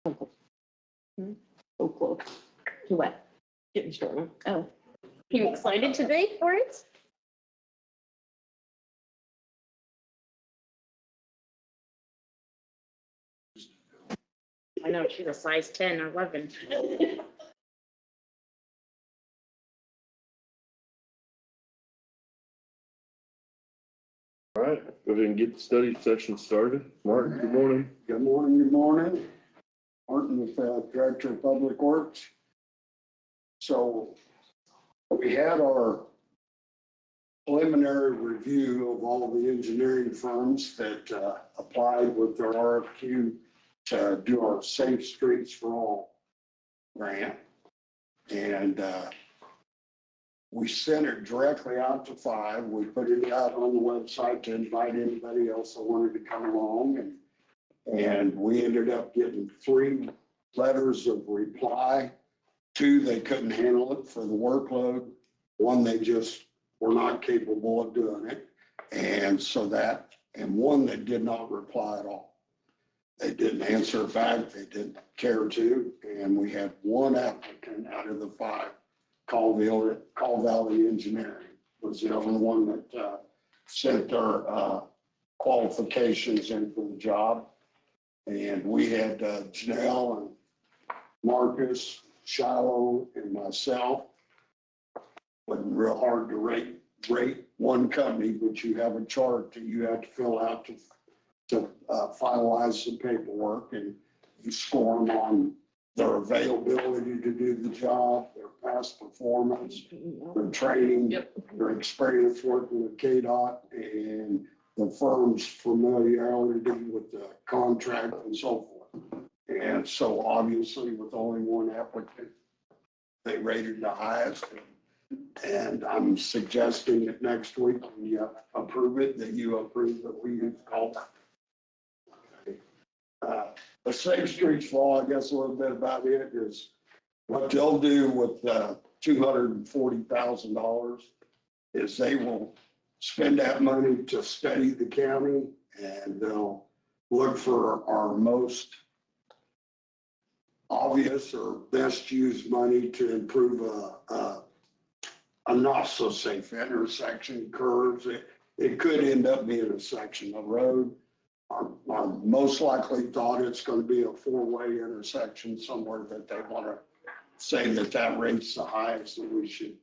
So close. To what? Getting started. Oh, are you excited today for it? I know, she's a size 10 or 11. All right, go ahead and get the study session started. Martin, good morning. Good morning, good morning. Martin with Director of Public Works. So we had our preliminary review of all the engineering firms that applied with their RFQ to do our Safe Streets for All grant. And we sent it directly out to 5. We put it out on the website to invite anybody else that wanted to come along. And we ended up getting 3 letters of reply. 2, they couldn't handle it for the workload. 1, they just were not capable of doing it. And so that, and 1 that did not reply at all. They didn't answer back. They didn't care to. And we had 1 applicant out of the 5. Call Valley Engineering was the only one that sent their qualifications in for the job. And we had Janelle and Marcus, Shiloh, and myself. Wasn't real hard to rate one company, but you have a chart that you have to fill out to finalize the paperwork, and you score them on their availability to do the job, their past performance, their training, their experience working with KDOT, and the firm's familiarity with the contract and so forth. And so obviously with only 1 applicant, they rated the highest. And I'm suggesting that next week when you approve it, that you approve that we call that. The Safe Streets Law, I guess a little bit about it is what they'll do with $240,000 is they will spend that money to study the county, and they'll look for our most obvious or best used money to improve a not so safe intersection, curves. It could end up being a section of road. Our most likely thought it's going to be a 4-way intersection somewhere that they want to say that rate's the highest and we should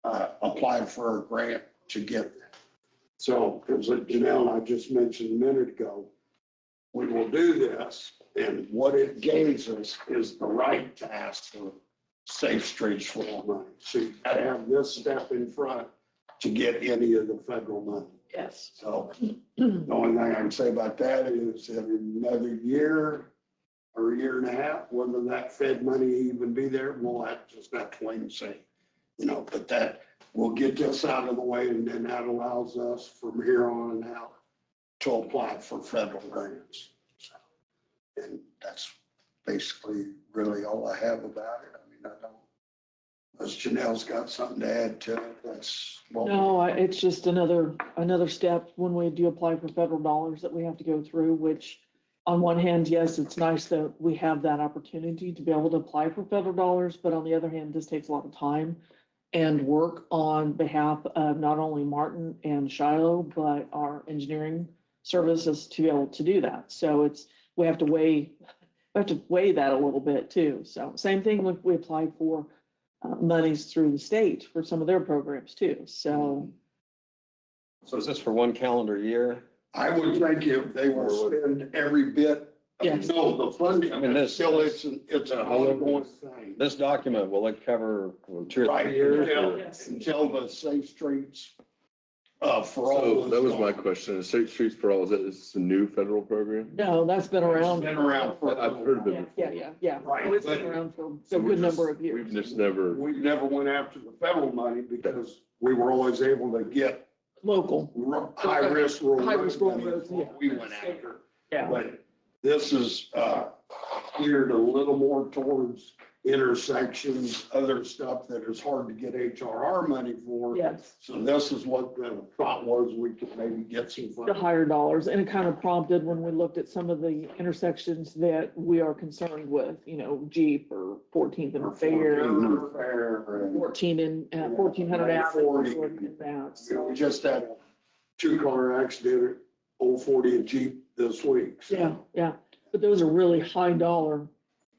apply for a grant to get that. So as Janelle and I just mentioned a minute ago, we will do this, and what it gains us is the right to ask for Safe Streets for All money. So you got to have this step in front to get any of the federal money. Yes. So the only thing I can say about that is that in another year or a year and a half, whether that Fed money even be there, we'll have to wait and see. But that we'll get this out of the way, and then that allows us from here on out to apply for federal grants. So, and that's basically really all I have about it. I mean, I don't. Unless Janelle's got something to add to it, that's. No, it's just another step when we do apply for federal dollars that we have to go through, which on one hand, yes, it's nice that we have that opportunity to be able to apply for federal dollars, but on the other hand, this takes a lot of time and work on behalf of not only Martin and Shiloh, but our engineering services to be able to do that. So we have to weigh that a little bit too. So same thing when we apply for monies through the state for some of their programs too. So is this for 1 calendar year? I would think if they will spend every bit. Yes. No, the funding. I mean, it's an ongoing thing. This document, will it cover 2 or 3 years? Until the Safe Streets for All. So that was my question. Safe Streets for All, is this a new federal program? no, that's been around. It's been around for. I've heard of it. Yeah. Right. It's been around for a good number of years. We've just never. We never went after the federal money because we were always able to get Local. high risk rural High-risk rural money. roads, yeah. We went after. Yeah. But this is geared a little more towards intersections, other stuff that is hard to get HRR money for. Yes, So this is what the thought was, we could maybe get some the funding. higher dollars. And it kind of prompted when we looked at some of the intersections that we are concerned with, you know, Jeep or 14th and Fair, Fair and 14 and 1400 Avenue. 40. and that. we just had a 2-car accident at Old 40 and Jeep this week. So Yeah, yeah. But those are really high dollar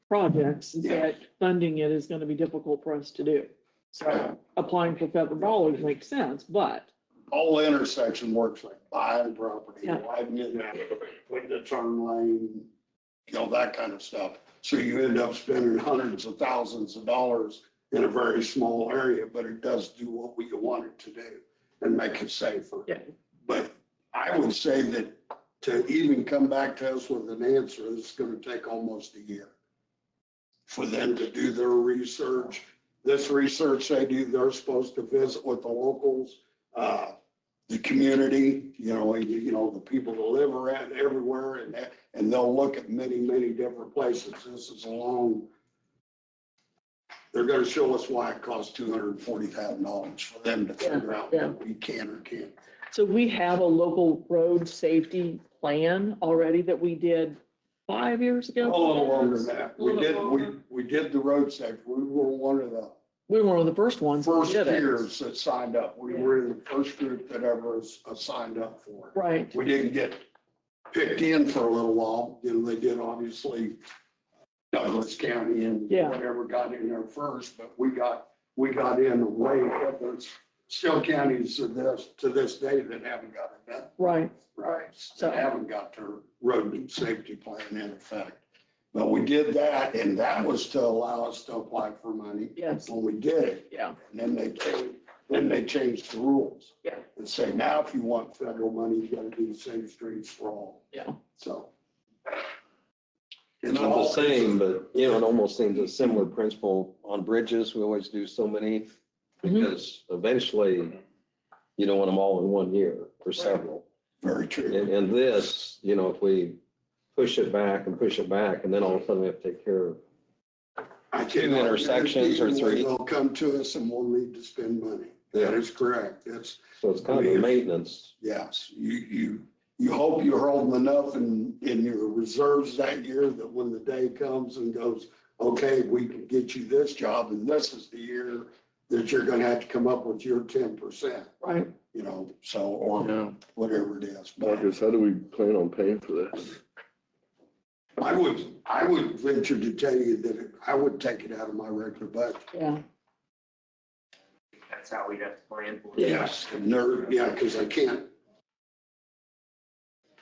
projects Yeah. that funding it is going to be difficult for us to do. So applying for federal dollars makes sense, but all intersection works like buying property, Yeah. widening it, putting a turn lane, you know, that kind of stuff. So you end up spending hundreds of thousands of dollars in a very small area, but it does do what we want it to do and make it safer. yeah, But I would say that to even come back to us with an answer, it's going to take almost a year for them to do their research. This research they do, they're supposed to visit with the locals, the community, you know, the people that live around everywhere, and they'll look at many, many different places. This is a long, they're going to show us why it costs $240,000 for them to figure out Yeah. what we can or can't. so we have a local road safety plan already that we did 5 years ago. A little longer than that. A little bit longer. We did the road safety. We were one of the We were one of the first ones. that first did it. years that signed up. We were in the first group that ever signed up for it. Right, We didn't get picked in for a little while. You know, they did obviously Douglas County and Yeah. whatever got in there first, but we got in way ahead. There's still counties to this day that haven't got it done. right. Right. So- That haven't got their road and safety plan in effect. But we did that, and that was to allow us to apply for money Yes, when we did it. yeah, And then they changed the rules. Yeah. And say, now if you want federal money, you gotta do the same streets for all. yeah. So. Not the same, but, you know, it almost seems a similar principle on bridges. We always do so many because eventually you don't want them all in one year or several. Very true. And this, you know, if we push it back and push it back, and then all of a sudden we have to take care of, I two cannot intersections or guarantee three. They'll come to us and we'll need to spend money. That is correct. It's, so it's kind of a maintenance. yes, you hope you're holding enough in your reserves that year that when the day comes and goes, okay, we can get you this job and this is the year that you're gonna have to come up with your 10%, Right. you know, so, or Yeah. whatever it is. But Marcus, how do we plan on paying for this? I would venture to tell you that I would take it out of my regular budget. Yeah, That's how we'd have to plan for it. Yes, yeah, because I can't.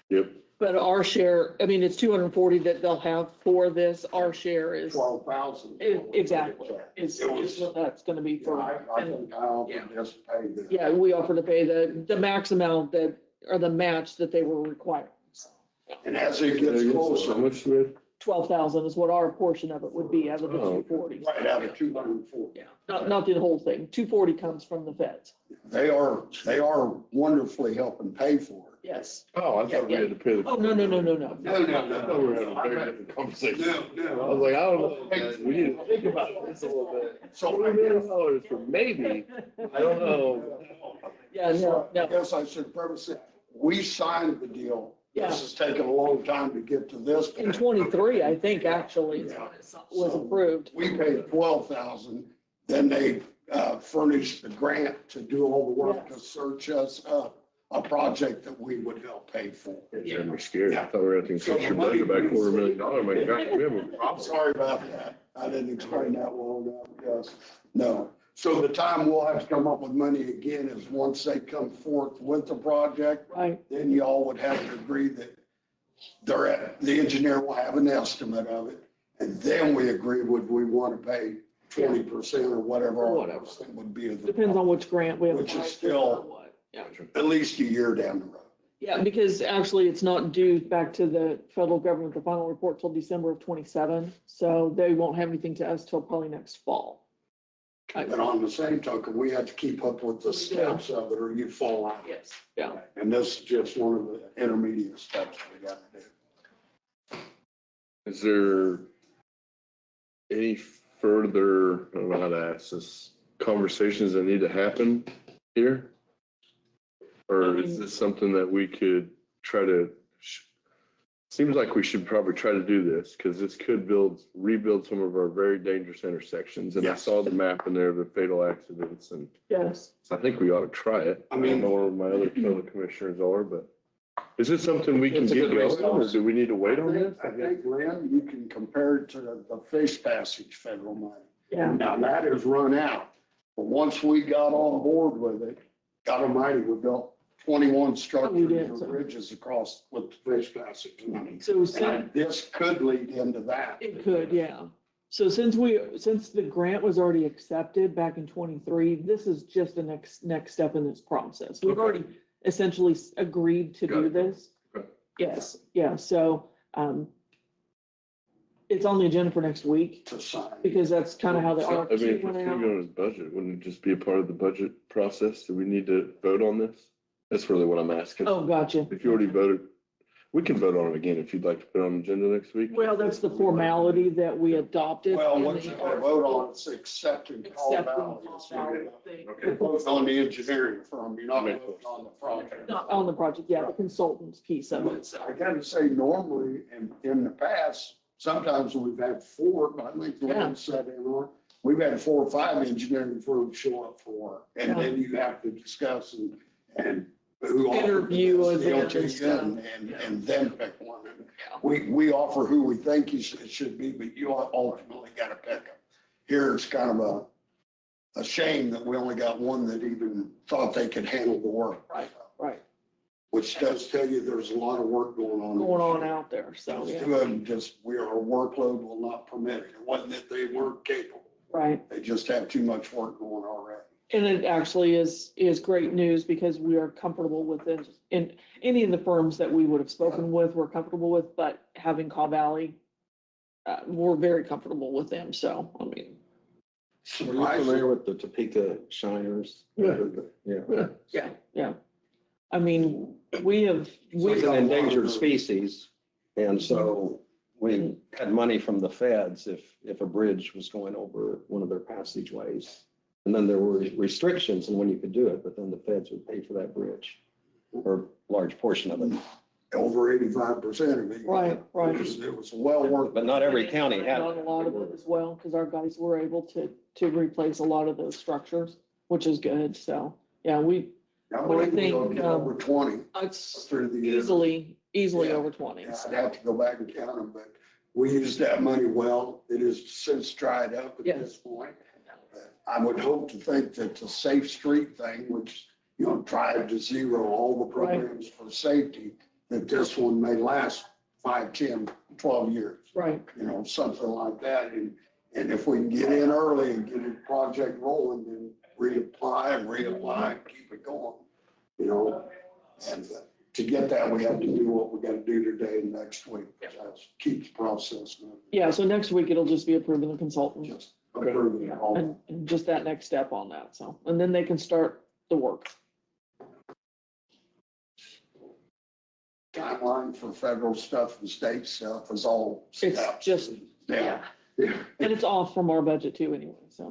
Yep. but our share, I mean, it's 240 that they'll have for this. Our share is, 12,000. exactly, is what that's gonna be for. I think I'll just pay the. Yeah, we offer to pay the max amount that, or the match that they were requiring. And as it gets How closer, much, Smith? 12,000 is what our portion of it would be out of the Oh. 240. right out of 240. Yeah, not the whole thing. 240 comes from the feds. They are wonderfully helping pay for it. Yes. Oh, I thought we had to pay the. Oh, no. No, I thought we were having a very different conversation. I No. was like, I don't know, we need to think about this a little bit. So $20 million for maybe, I don't know. Yeah, no. I guess I should preface it, we signed the deal. Yeah. This has taken a long time to get to this. In 23, I think, actually, Yeah. was approved. We paid 12,000, then they furnished the grant to do all the work to search us up a project that we would help pay for. Yeah, I'm scared. I thought we were going to cut your budget back $250,000. My God, we have a I'm problem. sorry about that. I didn't explain that well enough. Yes. No. So the time we'll have to come up with money again is once they come forth with the project, Right, then y'all would have to agree that the engineer will have an estimate of it. And then we agree, would we want to pay 20% or whatever our Whatever. estimate would be of the. depends on which grant we have. Which is applied for still- or what. Yeah. At least a year down the road. Yeah, because actually it's not due back to the federal government, the final report till December of 27. So they won't have anything to us till probably next fall. But on the same token, we have to keep up with the steps of it or you fall out. Yes, yeah. And this is just one of the intermediate steps we got to do. Is there any further, I don't know how to ask this, conversations that need to happen here? Or is this something that we could try to, seems like we should probably try to do this, because this could rebuild some of our very dangerous intersections. And I Yes. saw the map in there, the fatal accidents, and Yes. I think we ought to try it. I mean- don't know where my other fellow commissioners are, but is this something we can It's a get good going, or resource. do we need to wait on this? I think, Lynn, you can compare it to the Fish Passage federal money. Yeah. Now, that has run out, but once we got on board with it, God Almighty, we built 21 structures did, or so- bridges across with the Fish Passage money. So since, And this could lead into that. it could, yeah. So since the grant was already accepted back in 23, this is just the next step in this process. We've Okay. already essentially agreed to Got do it. this. Okay. Yes, yeah, so, it's on the agenda for next week To sign. because that's kind of how the I mean, if RFQ it's went gonna out. go in his budget, wouldn't it just be a part of the budget process? Do we need to vote on this? That's really what I'm asking. Oh, gotcha. If you already voted, we can vote on it again if you'd like to put it on the agenda next week. Well, that's the formality that we adopted. Well, in what the you gotta vote on is accepting Call accepting Valley. Call Valley thing. Okay. You're voting on the engineering firm, you're not voting on the project. Not on the project, yeah, the consultants piece of it, so. I gotta say, normally, in the past, sometimes we've had four, but I think the Yeah. one said in on, we've had 4 or 5 engineering firms show up for work. And Yeah. then you have to discuss and who. offered Interview this, with them and LTN, stuff. and then pick one. And we offer who we think it should be, but you ultimately gotta pick them. Here it's kind of a shame that we only got one that even thought they could handle the work. Right, right, Which does tell you there's a lot of work going on. going on out there, so, Those yeah, two of them just, our workload will not permit it. It wasn't that they weren't capable. right. They just have too much work going already. And it actually is great news because we are comfortable with it. In any of the firms that we would have spoken with, we're comfortable with, but having Caw Valley, we're very comfortable with them, so, I mean. Are you familiar with the Topeka Shiners? Yeah. Yeah. Yeah. I mean, It's an endangered species, and so we had money from the feds if a bridge was going over one of their passageways. And then there were restrictions on when you could do it, but then the feds would pay for that bridge, or a large portion of it. Over 85% of it. Right, right. It was well worth. But not every county had Not a it. lot of it as well, because our guys were able to replace a lot of those structures, which is good, so, yeah, Now, I think, over 20 it's through the year. easily Yeah. over 20. Yeah, so. I'd have to go back and count them, but we used that money well. It has since dried up at Yes. this point. I would hope to think that the Safe Street thing, which, tried to zero all the programs for safety, that this one may last 5, 10, 12 years, Right, something like that. And if we can get in early and get a project rolling, then reapply and keep it going, And to get that, we have to do what we got to do today and next week. Keep the process moving. yeah, so next week it'll just be approving the consultant. Just approving Yeah, all. and just that next step on that, so, and then they can start the work. Timeline for federal stuff and state stuff is all. It's steps. just, Yeah. Yeah. and it's off from our budget too anyway, so,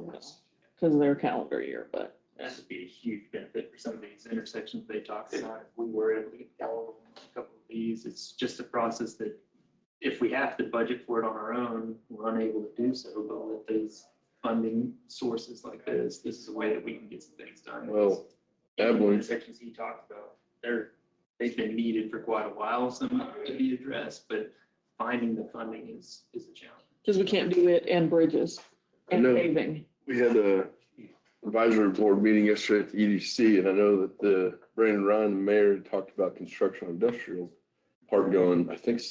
because of their calendar year, but. That would be a huge benefit for some of these intersections they talked about. If we were able to get going on a couple of these, it's just a process that if we have to budget for it on our own, we're unable to do so. But with these funding sources like this is a way that we can get some things done. Well, The Abilene, intersections he talked about, they've been needed for quite a while, some to be addressed, but finding the funding is a challenge. Because we can't do it and bridges and No. paving. we had a advisory board meeting yesterday at the EDC, and I know that the Brandon Ryan, the mayor, talked about construction industrial part going, I think,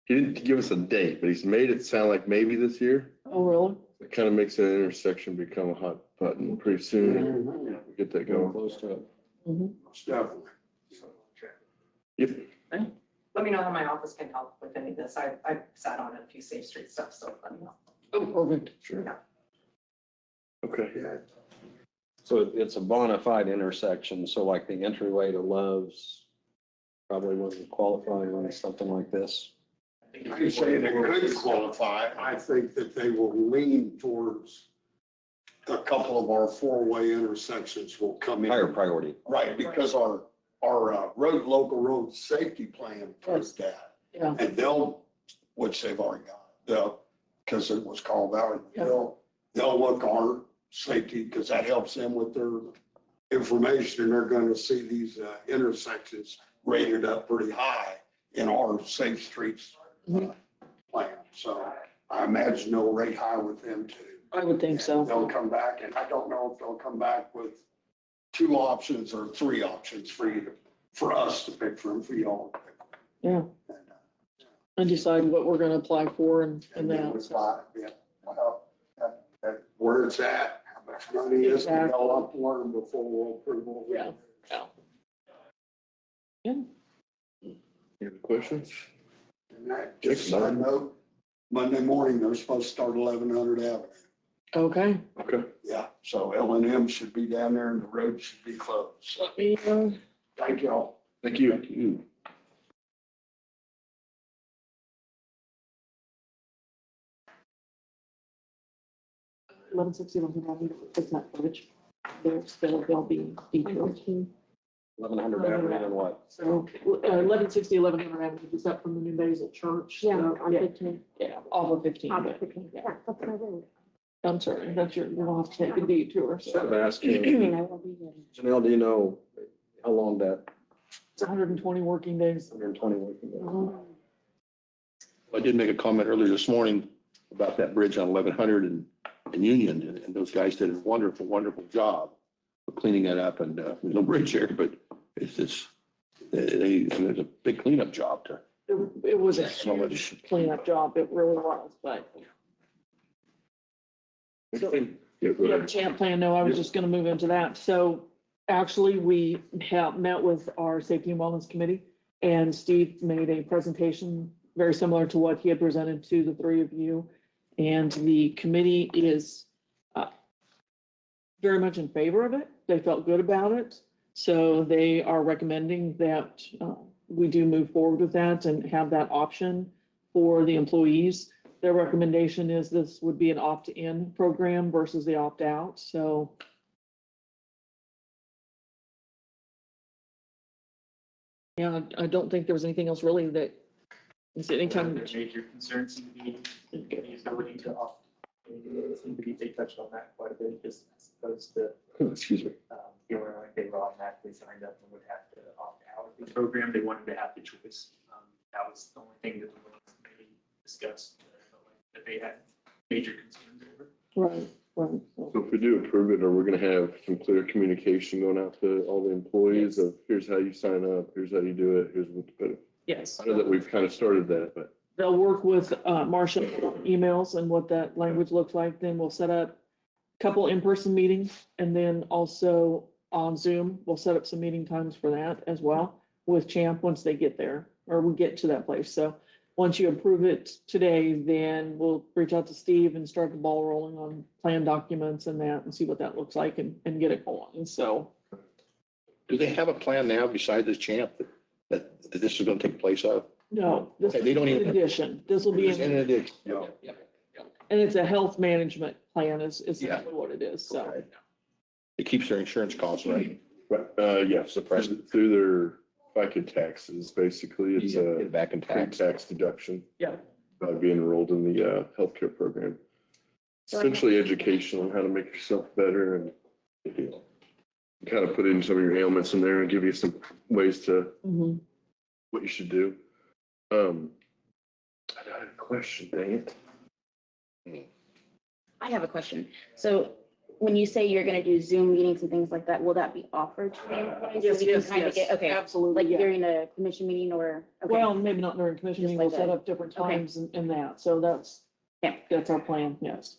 he didn't give us a date, but he's made it sound like maybe this year. Oh, really? It kind of makes that intersection become a hot button pretty soon. Mhm. We get that Going going. close to it. Mhm. Most definitely. Yep. Let me know how my office can help with any of this. I've sat on a few Safe Street stuff, so let me know. Oh, perfect. Sure. Okay. Yeah. So it's a bona fide intersection, so like the entryway to Love's probably wouldn't qualify on something like this. I say they could qualify. I think that they will lean towards a couple of our four-way intersections will come in. Higher priority. Right, because our local road safety plan does that. Yeah. And which they've already got, because it was called out, they'll look our safety, because that helps them with their information, and they're gonna see these intersections rated up pretty high in our safe streets plan. So I imagine they'll rate high with them too. I would think so. They'll come back, and I don't know if they'll come back with 2 options or 3 options for us to pick from, for y'all to pick from. Yeah. And decide what we're gonna apply for and And that. then it's like, yeah, well, where it's at, how much money is, we all have to learn before we'll approve what we Yeah. do. Yeah. Any questions? And that, just a side note, Monday morning, they're supposed to start 1100 Avenue. Okay. Okay. Yeah, so L&M should be down there and the road should be closed. Let me, Thank y'all. Thank you. Eleven sixty, it's not bridge. There'll be details. 1100 Avenue and what? So, 1160, 1100 Avenue, is that from the New Basil Church? Yeah, So, on 15. Yeah, off of 15. On but- 15. Yeah, that's my road. I'm sorry, that's your, you'll have to take a detour. Instead of So asking, I will be there. Janelle, do you know how long that it's 120 working days. 120 working days? I did make a comment earlier this morning about that bridge on 1100 and Union, and those guys did a wonderful, wonderful job of cleaning that up, and there's no bridge there, but there's a big cleanup job to. It was a So much. huge cleanup job, it really was, but. So, Yeah, go yeah, ahead. champ plan, no, I was just gonna move into that. So actually, we have met with our safety and wellness committee, and Steve made a presentation very similar to what he had presented to the 3 of you. And the committee is very much in favor of it. They felt good about it. So they are recommending that we do move forward with that and have that option for the employees. Their recommendation is this would be an opt-in program versus the opt-out, so. Yeah, I don't think there was anything else really that, is it any kind of, Their major concerns seem to be the ability to opt. They touched on that quite a bit, just as opposed to Excuse me. feeling like they were automatically signed up and would have to opt out of the program. They wanted to have the choice. That was the only thing that the Wellness Committee discussed, that they had major concerns over. right. So if we do approve it, are we gonna have some clear communication going out to all the employees of here's how you sign up, here's how you do it, here's what to put it. Yes, I know that we've kind of started that, but they'll work with Marcia on emails and what that language looks like. Then we'll set up a couple in-person meetings, and then also on Zoom, we'll set up some meeting times for that as well with Champ once they get there, or we get to that place. So once you approve it today, then we'll reach out to Steve and start the ball rolling on plan documents and that, and see what that looks like and get it going. So Do they have a plan now besides this champ that this is going to take place of? no, this Okay, they don't is in even- addition. This will be, In in- addition. Yeah. and it's a health management plan is Yeah. essentially what it is. So. Okay. It keeps their insurance costs, right? yes, through their FICA taxes, basically, it's Get a it back in tax. pre-tax deduction. Yeah. By being enrolled in the healthcare program. Essentially education on how to make yourself better and kind of put in some of your ailments in there and give you some ways to, Mhm. what you should do. I got a question, dang it. I have a question. So when you say you're gonna do Zoom meetings and things like that, will that be offered to the employees? So we can kind of get- Okay, Absolutely, like yeah. during a commission meeting or? Okay. Well, maybe not during commission Just meeting, we'll like set that. up different Okay. times in that, so Yeah. that's our plan, yes.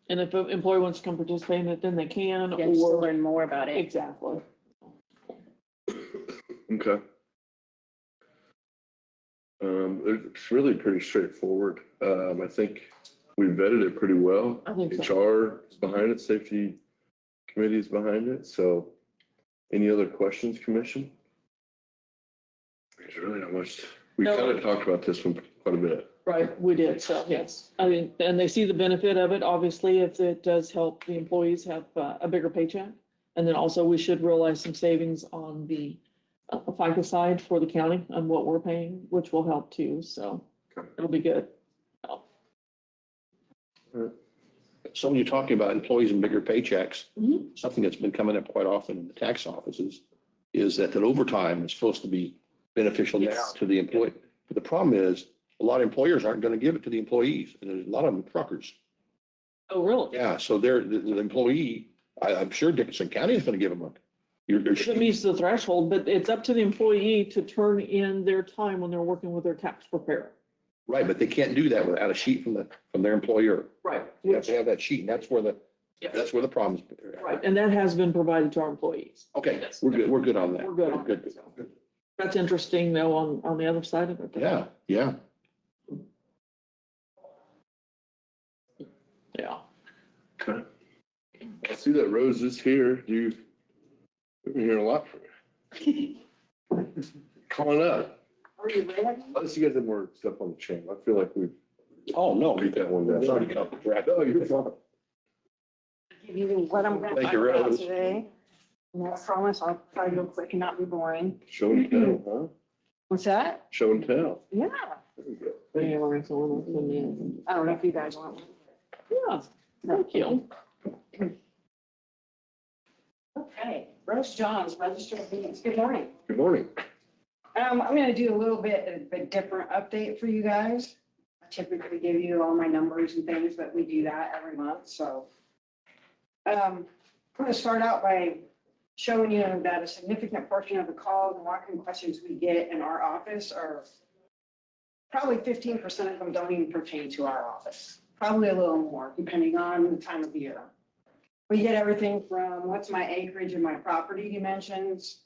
And if an employee wants to come participate in it, then they can, Yeah, just to or, learn more about it. exactly. Okay. It's really pretty straightforward. I think we vetted it pretty well. I think so. HR is behind it, safety committee is behind it, so any other questions, commission? There's really not much We No. kind of talked about this one quite a bit. Right, we did, so yes. I mean, and they see the benefit of it, obviously, if it does help the employees have a bigger paycheck. And then also we should realize some savings on the FICA side for the county on what we're paying, which will help too, so it'll be good. So when you're talking about employees and bigger paychecks, Mhm. something that's been coming up quite often in the tax offices is that overtime is supposed to be beneficial now Yes. to the employee. But the problem is, a lot of employers aren't going to give it to the employees, and there's a lot of them truckers. Oh, really? Yeah, so the employee, I'm sure Dickinson County is going to give them a. If it meets the threshold, but it's up to the employee to turn in their time when they're working with their tax preparer. Right, but they can't do that without a sheet from their employer. Right. You have to have that sheet, and that's where Yeah. the problem is. Right, and that has been provided to our employees. Okay, Yes. we're good on that. We're good on it. So. That's interesting though, on the other side of it. Yeah, yeah. Yeah. Okay. I see that Rose is here. We've been hearing a lot from you. Come on up. Are you ready? Unless you guys have more stuff on the chain. I feel like we've Oh, no. beat that one down. It's already got off the track. No, you're fine. Give you what I'm going to Thank talk you, about Rose. today. And I promise I'll try to go quick and not be boring. Show and tell, huh? What's that? Show and tell. Yeah. There we go. Yeah, we're gonna fill in. I don't know if you guys want one. Yeah, thank you. Okay, Rose Johns, Register of Deeds. Good morning. Good morning. I'm going to do a little bit of a different update for you guys. I typically give you all my numbers and things, but we do that every month, so. I'm going to start out by showing you that a significant portion of the calls and walk-in questions we get in our office are probably 15% of them don't even pertain to our office. Probably a little more, depending on the time of year. We get everything from what's my acreage and my property dimensions,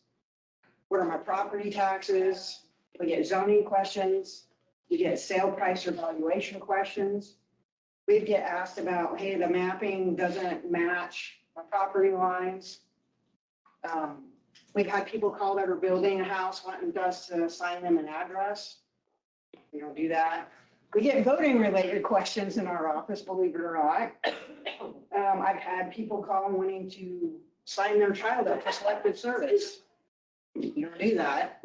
what are my property taxes, we get zoning questions, we get sale price or valuation questions. We get asked about, hey, the mapping doesn't match my property lines. We've had people call that are building a house, wanting us to assign them an address. We don't do that. We get voting related questions in our office, believe it or not. I've had people call wanting to sign their child up for selective service. You don't do that.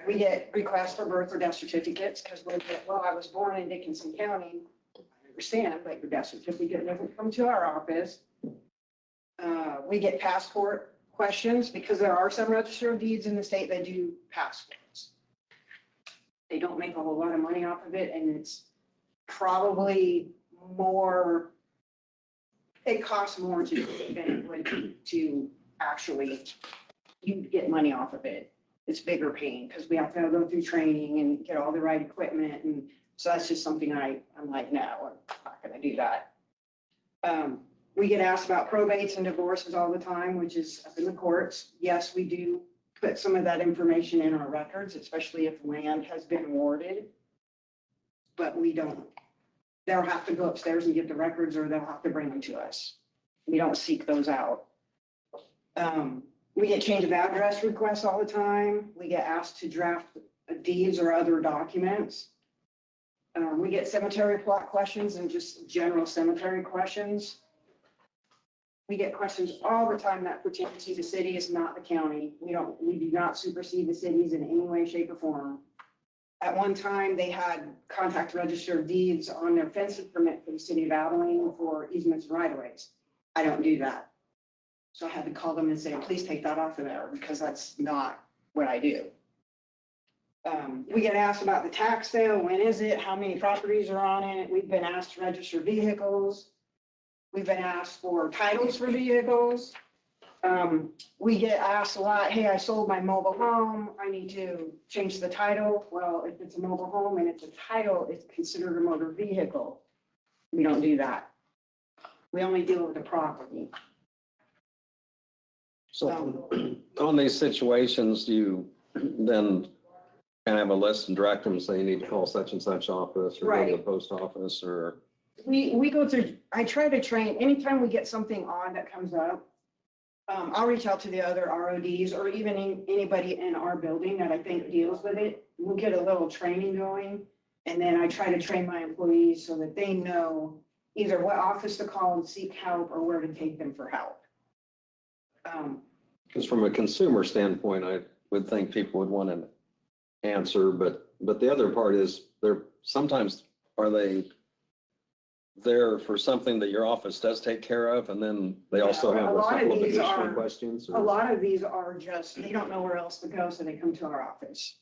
We get requests for birth or death certificates because we get, well, I was born in Dickinson County. I understand, but your death certificate doesn't come to our office. We get passport questions because there are some register of deeds in the state that do passports. They don't make a whole lot of money off of it, and it's probably more, it costs more to do it than it would to actually you get money off of it. It's bigger pain because we have to go through training and get all the right equipment. And so that's just something I'm like, no, I'm not going to do that. We get asked about probates and divorces all the time, which is up in the courts. Yes, we do put some of that information in our records, especially if land has been awarded. But we don't, they'll have to go upstairs and get the records or they'll have to bring them to us. We don't seek those out. We get change of address requests all the time. We get asked to draft deeds or other documents. We get cemetery plot questions and just general cemetery questions. We get questions all the time that pertain to the cities, not the county. We do not supersede the cities in any way, shape, or form. At one time, they had contact register of deeds on their fencing permit for the city of Abilene for easements and right-of-ways. I don't do that. So I had to call them and say, please take that off of there because that's not what I do. We get asked about the tax sale. When is it? How many properties are on it? We've been asked to register vehicles. We've been asked for titles for vehicles. We get asked a lot, hey, I sold my mobile home. I need to change the title. Well, if it's a mobile home and it's a title, it's considered a motor vehicle. We don't do that. We only deal with the property. So on these situations, do you then kind of have a list and direct them, say you need to call such and such office or go to the Right. post office or? We go through, I try to train, anytime we get something odd that comes up, I'll reach out to the other RODs or even anybody in our building that I think deals with it. We'll get a little training going. And then I try to train my employees so that they know either what office to call and seek help or where to take them for help. Because from a consumer standpoint, I would think people would want an answer, but the other part is sometimes are they there for something that your office does take care of, and then they also have A a lot of couple of these additional are- questions? A lot of these are just, they don't know where else to go, so they come to our office.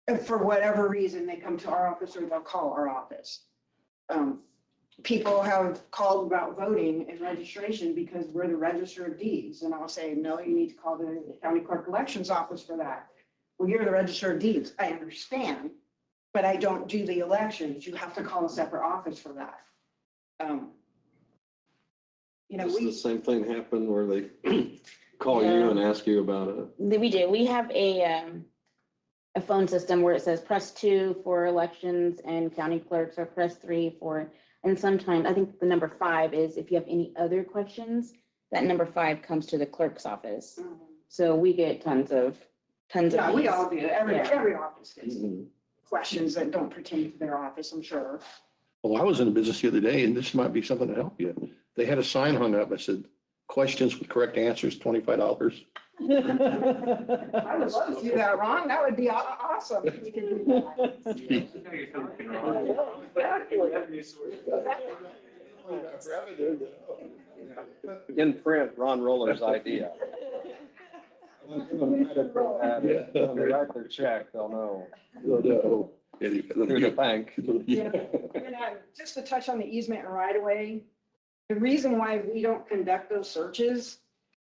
And for whatever reason, they come to our office or they'll call our office. People have called about voting and registration because we're the register of deeds. And I'll say, no, you need to call the county clerk elections office for that. Well, you're the register of deeds. I understand, but I don't do the elections. You have to call a separate office for that. You know, Does the we, same thing happen where they call you Yeah. and ask you about it? We do. We have a phone system where it says press 2 for elections and county clerks, or press 3 for, and sometimes I think the number 5 is if you have any other questions, that number 5 comes to the clerk's office. So we get tons of yeah, we these. all do. Every office gets Mhm. questions that don't pertain to their office, I'm sure. Well, I was in a business the other day, and this might be something to help you. They had a sign hung up that said, questions with correct answers, $25. I would love to do that, Ron. That would be awesome if we could do that. You know you're talking wrong. Revenue source. In print, Ron Roller's idea. When they write their check, they'll know through the bank. Yeah. And, just to touch on the easement and right of way, the reason why we don't conduct those searches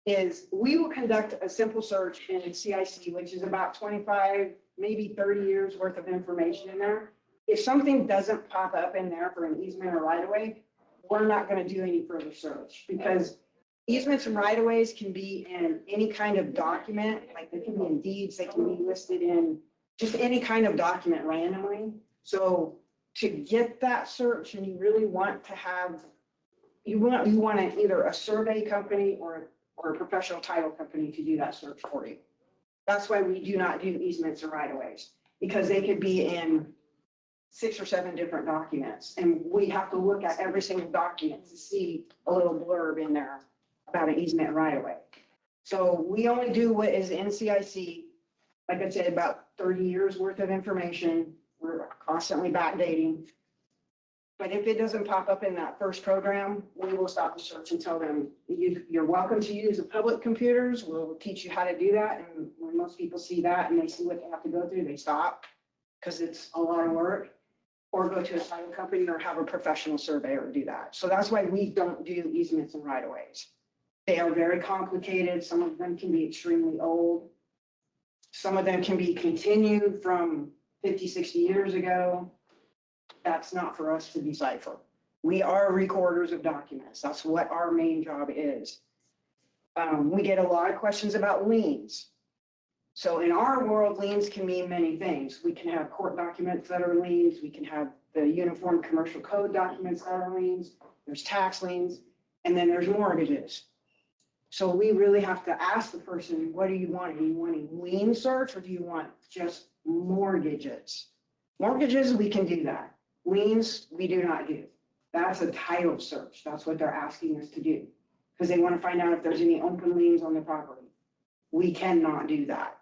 is we will conduct a simple search in CIC, which is about 25, maybe 30 years worth of information in there. If something doesn't pop up in there for an easement or right of way, we're not going to do any further search, because easements and right of ways can be in any kind of document, like they can be in deeds, they can be listed in just any kind of document randomly. So to get that search, and you really want to have, you want either a survey company or a professional title company to do that search for you. That's why we do not do easements or right of ways, because they could be in 6 or 7 different documents. And we have to look at every single document to see a little blurb in there about an easement right of way. So we only do what is in CIC. Like I said, about 30 years worth of information. We're constantly backdating. But if it doesn't pop up in that first program, we will stop the search and tell them, you're welcome to use the public computers. We'll teach you how to do that. And when most people see that and they see what they have to go through, they stop because it's a lot of work. Or go to a title company or have a professional surveyor do that. So that's why we don't do easements and right of ways. They are very complicated. Some of them can be extremely old. Some of them can be continued from 50, 60 years ago. That's not for us to decipher. We are recorders of documents. That's what our main job is. We get a lot of questions about liens. So in our world, liens can mean many things. We can have court documents that are liens. We can have the Uniform Commercial Code documents that are liens. There's tax liens, and then there's mortgages. So we really have to ask the person, what do you want? Are you wanting lien search, or do you want just mortgages? Mortgages, we can do that. Liens, we do not do. That's a title search. That's what they're asking us to do, because they want to find out if there's any open liens on the property. We cannot do that.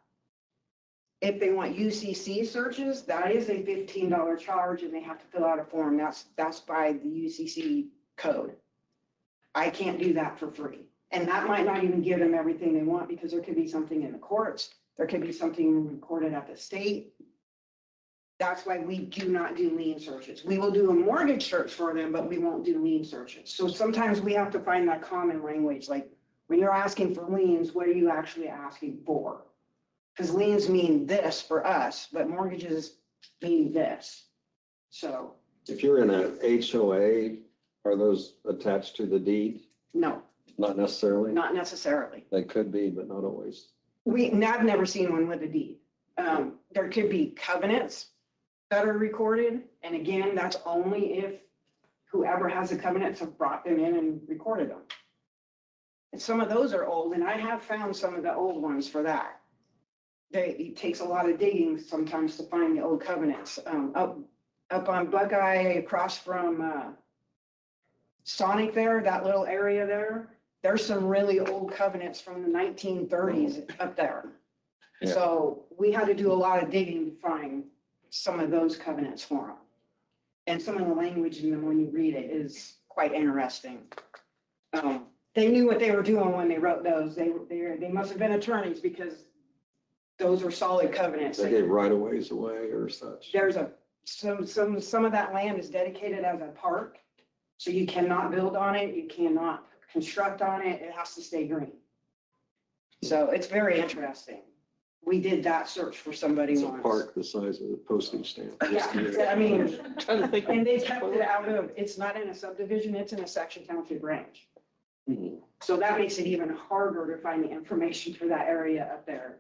If they want UCC searches, that is a $15 charge, and they have to fill out a form. That's by the UCC code. I can't do that for free. And that might not even give them everything they want, because there could be something in the courts. There could be something recorded at the state. That's why we do not do lien searches. We will do a mortgage search for them, but we won't do lien searches. So sometimes we have to find that common language. Like when you're asking for liens, what are you actually asking for? Because liens mean this for us, but mortgages mean this. So If you're in a HOA, are those attached to the deed? no, Not necessarily. not necessarily. They could be, but not always. I've never seen one with a deed. There could be covenants that are recorded. And again, that's only if whoever has the covenants have brought them in and recorded them. some of those are old, and I have found some of the old ones for that. It takes a lot of digging sometimes to find the old covenants. Up on Buckeye, across from Sonic there, that little area there, there's some really old covenants from the 1930s up there. Yeah. So we had to do a lot of digging to find some of those covenants for them. And some of the language in them, when you read it, is quite interesting. They knew what they were doing when they wrote those. They must have been attorneys, because those were solid covenants. They gave right of ways away or such. There's some of that land is dedicated as a park, so you cannot build on it, you cannot construct on it, it has to stay green. So it's very interesting. We did that search for somebody It's a once. park the size of a postage stamp. Yeah, I mean, Trying to think. and they kept it out of, it's not in a subdivision, it's in a section township range. Mhm. So that makes it even harder to find the information for that area up there.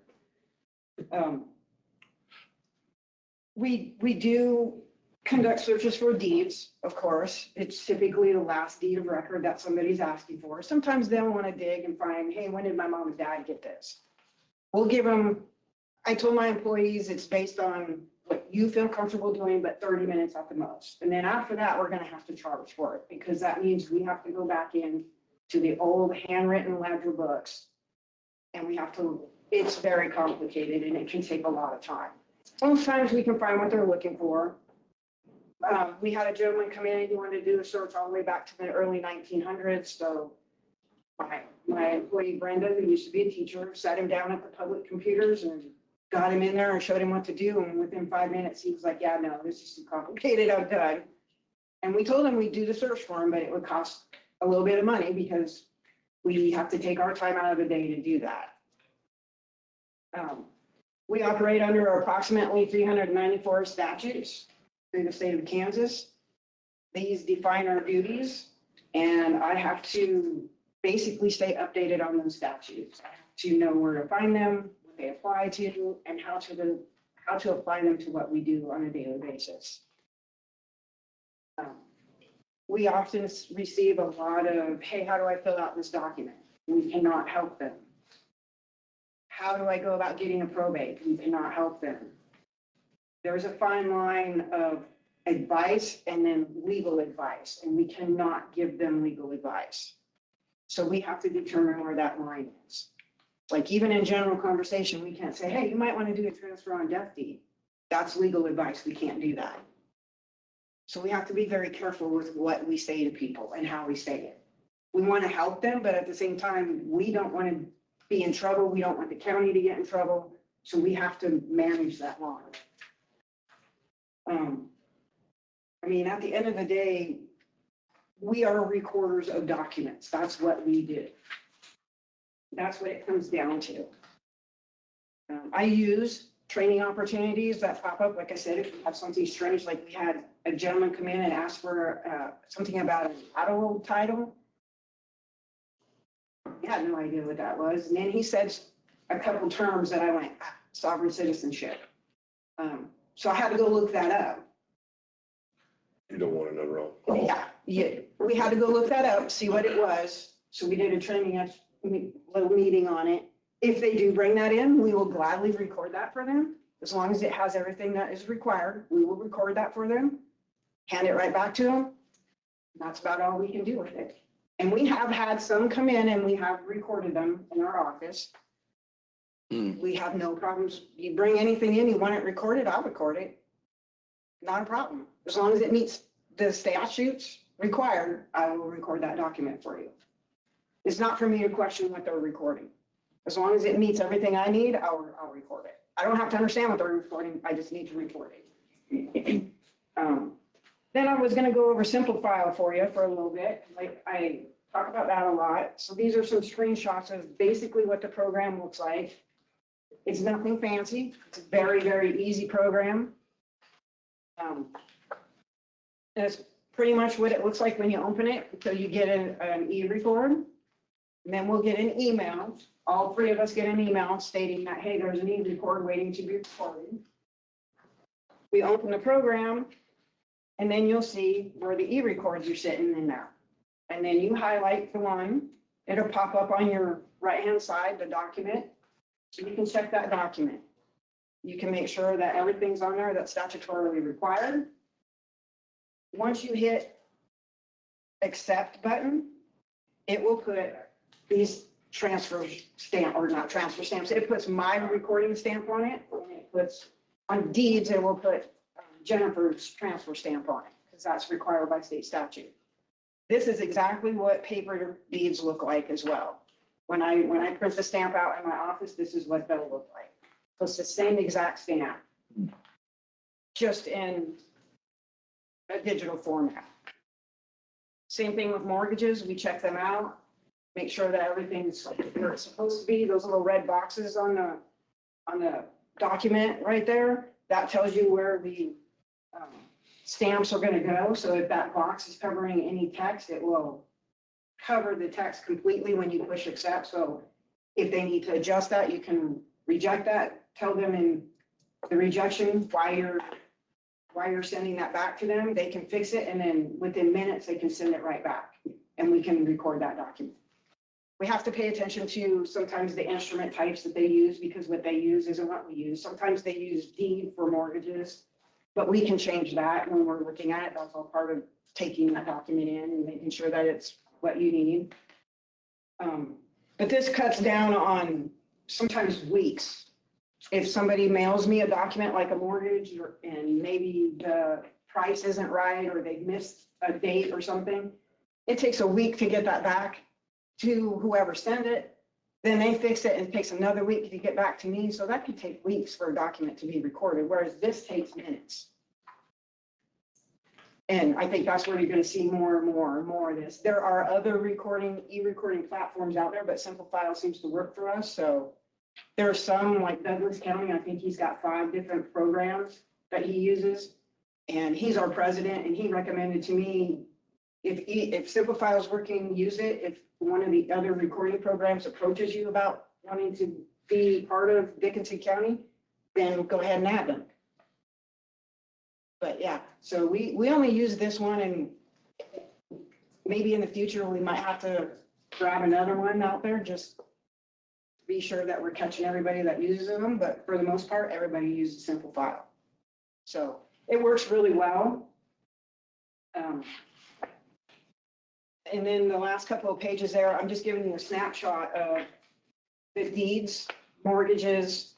We do conduct searches for deeds, of course. It's typically the last deed of record that somebody's asking for. Sometimes they'll want to dig and find, hey, when did my mom and dad get this? We'll give them, I told my employees, it's based on what you feel comfortable doing, but 30 minutes at the most. And then after that, we're going to have to charge for it, because that means we have to go back in to the old handwritten ledger books. And we have to, it's very complicated and it can take a lot of time. Sometimes we can find what they're looking for. We had a gentleman come in and he wanted to do a search all the way back to the early 1900s. So my employee Brenda, who used to be a teacher, sat him down at the public computers and got him in there and showed him what to do. And within 5 minutes, he was like, yeah, no, this is too complicated, I'm done. And we told him we'd do the search for him, but it would cost a little bit of money, because we have to take our time out of the day to do that. We operate under approximately 394 statutes through the state of Kansas. These define our duties, and I have to basically stay updated on those statutes. I have to know where to find them, what they apply to, and how to apply them to what we do on a daily basis. We often receive a lot of, hey, how do I fill out this document? We cannot help them. How do I go about getting a probate? We cannot help them. There's a fine line of advice and then legal advice, and we cannot give them legal advice. So we have to determine where that line is. Like even in general conversation, we can't say, hey, you might want to do a transfer on death deed. That's legal advice. We can't do that. So we have to be very careful with what we say to people and how we say it. We want to help them, but at the same time, we don't want to be in trouble. We don't want the county to get in trouble. So we have to manage that line. I mean, at the end of the day, we are recorders of documents. That's what we do. That's what it comes down to. I use training opportunities that pop up. Like I said, if we have something strange, like we had a gentleman come in and ask for something about an auto title. I had no idea what that was. And then he said a couple terms that I went, sovereign citizenship. So I had to go look that up. You don't want to know wrong. Yeah, we had to go look that up, see what it was. So we did a training, little meeting on it. If they do bring that in, we will gladly record that for them. As long as it has everything that is required, we will record that for them, hand it right back to them. That's about all we can do with it. And we have had some come in and we have recorded them in our office. We have no problems. You bring anything in, you want it recorded, I'll record it. Not a problem. As long as it meets the statutes required, I will record that document for you. It's not for me to question what they're recording. As long as it meets everything I need, I'll record it. I don't have to understand what they're recording. I just need to record it. Then I was going to go over Simple File for you for a little bit. Like I talk about that a lot. So these are some screenshots of basically what the program looks like. It's nothing fancy. It's a very, very easy program. That's pretty much what it looks like when you open it until you get an e-record. And then we'll get an email. All three of us get an email stating that, hey, there's an e-record waiting to be recorded. We open the program, and then you'll see where the e-records are sitting in there. And then you highlight the one It'll pop up on your right-hand side, the document. So you can check that document. You can make sure that everything's on there that's statutorily required. Once you hit accept button, it will put these transfer stamp, or not transfer stamps, it puts my recording stamp on it. And it puts on deeds, it will put Jennifer's transfer stamp on it, because that's required by state statute. This is exactly what paper deeds look like as well. When I print the stamp out in my office, this is what they'll look like. So it's the same exact stamp, just in a digital format. Same thing with mortgages. We check them out, make sure that everything's where it's supposed to be. Those little red boxes on the document right there, that tells you where the stamps are going to go. So if that box is covering any text, it will cover the text completely when you push accept. So if they need to adjust that, you can reject that, tell them in the rejection why you're sending that back to them. They can fix it, and then within minutes, they can send it right back, and we can record that document. We have to pay attention to sometimes the instrument types that they use, because what they use isn't what we use. Sometimes they use deed for mortgages, but we can change that when we're looking at it. That's all part of taking that document in and making sure that it's what you need. But this cuts down on sometimes weeks. If somebody mails me a document like a mortgage, and maybe the price isn't right, or they missed a date or something, it takes a week to get that back to whoever sent it. Then they fix it, and it takes another week to get back to me. So that could take weeks for a document to be recorded, whereas this takes minutes. And I think that's where you're going to see more and more and more of this. There are other e-recording platforms out there, but Simple File seems to work for us. So there are some, like Douglas County, I think he's got 5 different programs that he uses. And he's our president, and he recommended to me, if Simple File is working, use it. If one of the other recording programs approaches you about wanting to be part of Dickinson County, then go ahead and add them. But yeah, so we only use this one, and maybe in the future we might have to grab another one out there, just to be sure that we're catching everybody that uses them. But for the most part, everybody uses Simple File. So it works really well. And then the last couple of pages there, I'm just giving you a snapshot of the deeds, mortgages,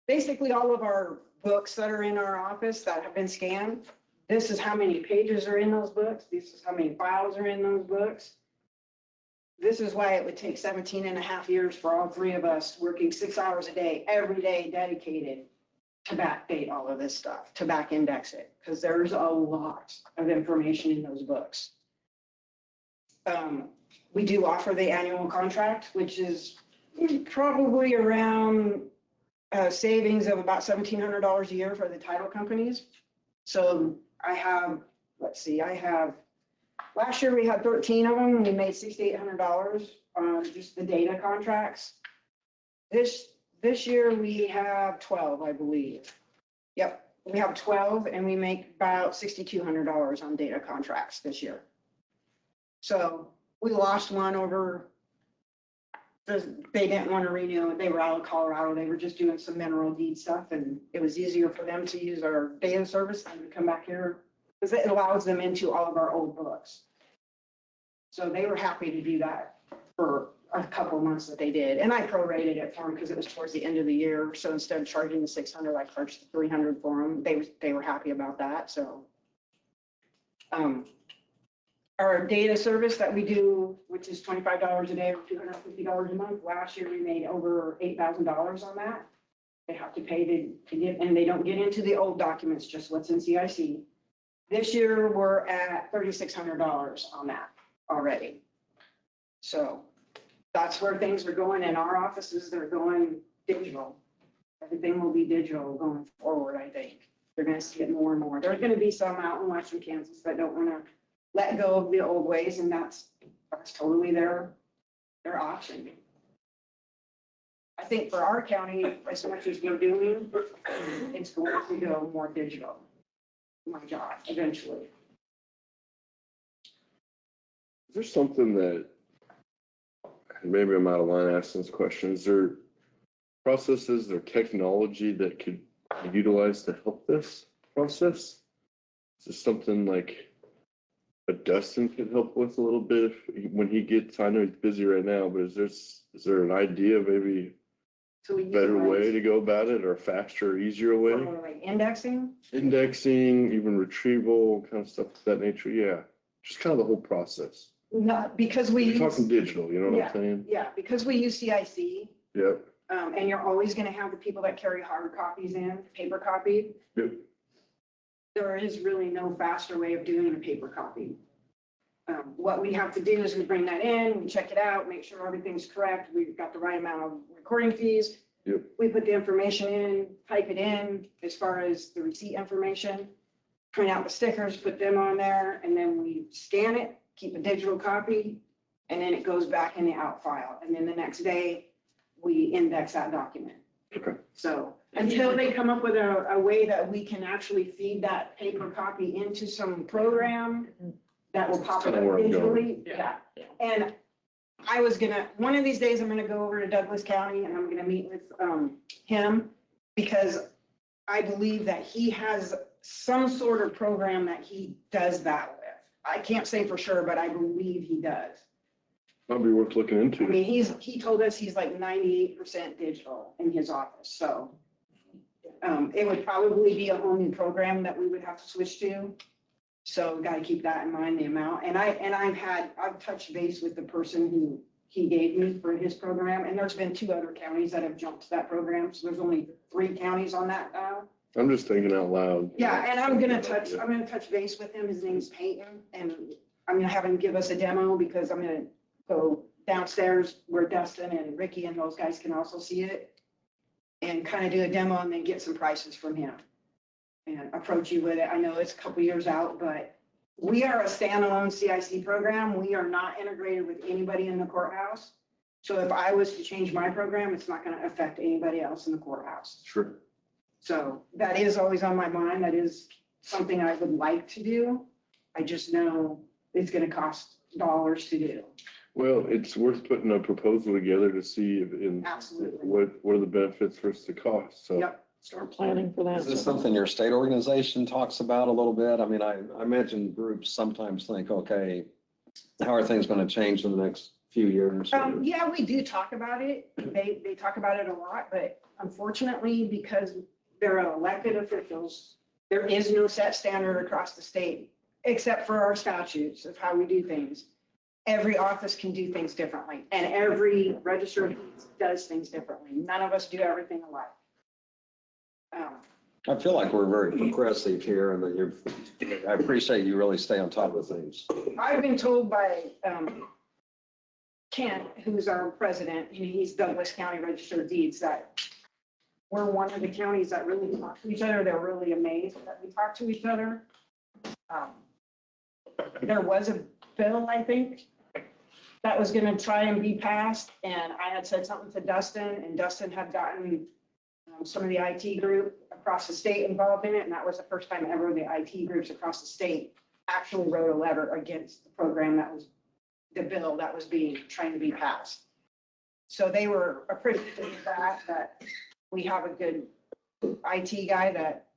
basically all of our books that are in our office that have been scanned. This is how many pages are in those books. This is how many files are in those books. This is why it would take 17 and a half years for all 3 of us working 6 hours a day, every day, dedicated to backdate all of this stuff, to back index it, because there's a lot of information in those books. We do offer the annual contract, which is probably around savings of about $1,700 a year for the title companies. So I have, last year we had 13 of them, and we made $6,800 on just the data contracts. This year we have 12, I believe. Yep, we have 12, and we make about $6,200 on data contracts this year. So we lost one over, they didn't want to renew. They were out of Colorado. They were just doing some mineral deed stuff, and it was easier for them to use our data service than to come back here, because it allows them into all of our old books. So they were happy to do that for a couple of months that they did. And I prorated it for them because it was towards the end of the year. So instead of charging the $600, I charged the $300 for them. They were happy about that. So our data service that we do, which is $25 a day or $250 a month. Last year, we made over $8,000 on that. They have to pay to get, and they don't get into the old documents, just what's in CIC. This year, we're at $3,600 on that already. So that's where things are going in our offices. They're going digital. Everything will be digital going forward, I think. They're going to see it more and more. There's going to be some out in Western Kansas that don't want to let go of the old ways, and that's totally their option. I think for our county, as much as we're doing, it's going to go more digital. My job, eventually. Is there something that maybe I'm out of line asking this question. Is there processes or technology that could be utilized to help this process? Is this something like a Dustin could help with a little bit when he gets, I know he's busy right now, but is there an idea, maybe So we a better way utilize to go about it or a faster, easier way? like indexing. Indexing, even retrieval, kind of stuff of that nature. Yeah. Just kind of the whole process. Not because we You're use, talking digital, you know what I'm saying? yeah, because we use CIC, Yep. and you're always gonna have the people that carry hard copies in, paper copy. Yep. There is really no faster way of doing a paper copy. What we have to do is we bring that in, we check it out, make sure everything's correct, we've got the right amount of recording fees. Yep. We put the information in, type it in as far as the receipt information, print out the stickers, put them on there, and then we scan it, keep a digital copy, and then it goes back in the out file. And then the next day, we index that document. Okay. So until they come up with a way that we can actually feed that paper copy into some program that will pop it Kinda up where I'm going. digitally, yeah. And I was gonna, one of these days, I'm gonna go over to Douglas County and I'm gonna meet with him because I believe that he has some sort of program that he does that with. I can't say for sure, but I believe he does. Probably worth looking I into. mean, he told us he's like 98% digital in his office, so it would probably be a whole new program that we would have to switch to. So got to keep that in mind, the amount. And I've touched base with the person who he gave me for his program, and there's been 2 other counties that have jumped to that program, so there's only 3 counties on that now. I'm just thinking out loud. Yeah, and I'm gonna touch base with him. His name's Peyton, and I'm gonna have him give us a demo because I'm gonna go downstairs where Dustin and Ricky and those guys can also see it and kind of do a demo and then get some prices from him and approach you with it. I know it's a couple years out, but we are a standalone CIC program. We are not integrated with anybody in the courthouse. So if I was to change my program, it's not gonna affect anybody else in the courthouse. Sure. So that is always on my mind. That is something I would like to do. I just know it's gonna cost dollars to do. Well, it's worth putting a proposal together to see if Absolutely. what are the benefits versus the cost. So Yep. Start planning for that. Is this something your state organization talks about a little bit? I mean, I imagine groups sometimes think, okay, how are things going to change in the next few years? Yeah, we do talk about it. They talk about it a lot, but unfortunately, because they're elected officials, there is no set standard across the state, except for our statutes of how we do things. Every office can do things differently, and every register of deeds does things differently. None of us do everything alike. I feel like we're very progressive here and that I appreciate you really stay on top of things. I've been told by Kent, who's our president, he's Douglas County Register of Deeds, that we're one of the counties that really talk to each other. They're really amazed that we talk to each other. There was a bill, I think, that was gonna try and be passed, and I had said something to Dustin, and Dustin had gotten some of the IT group across the state involved in it, and that was the first time ever the IT groups across the state actually wrote a letter against the program that was, the bill that was trying to be passed. So they were appreciative of that we have a good IT guy that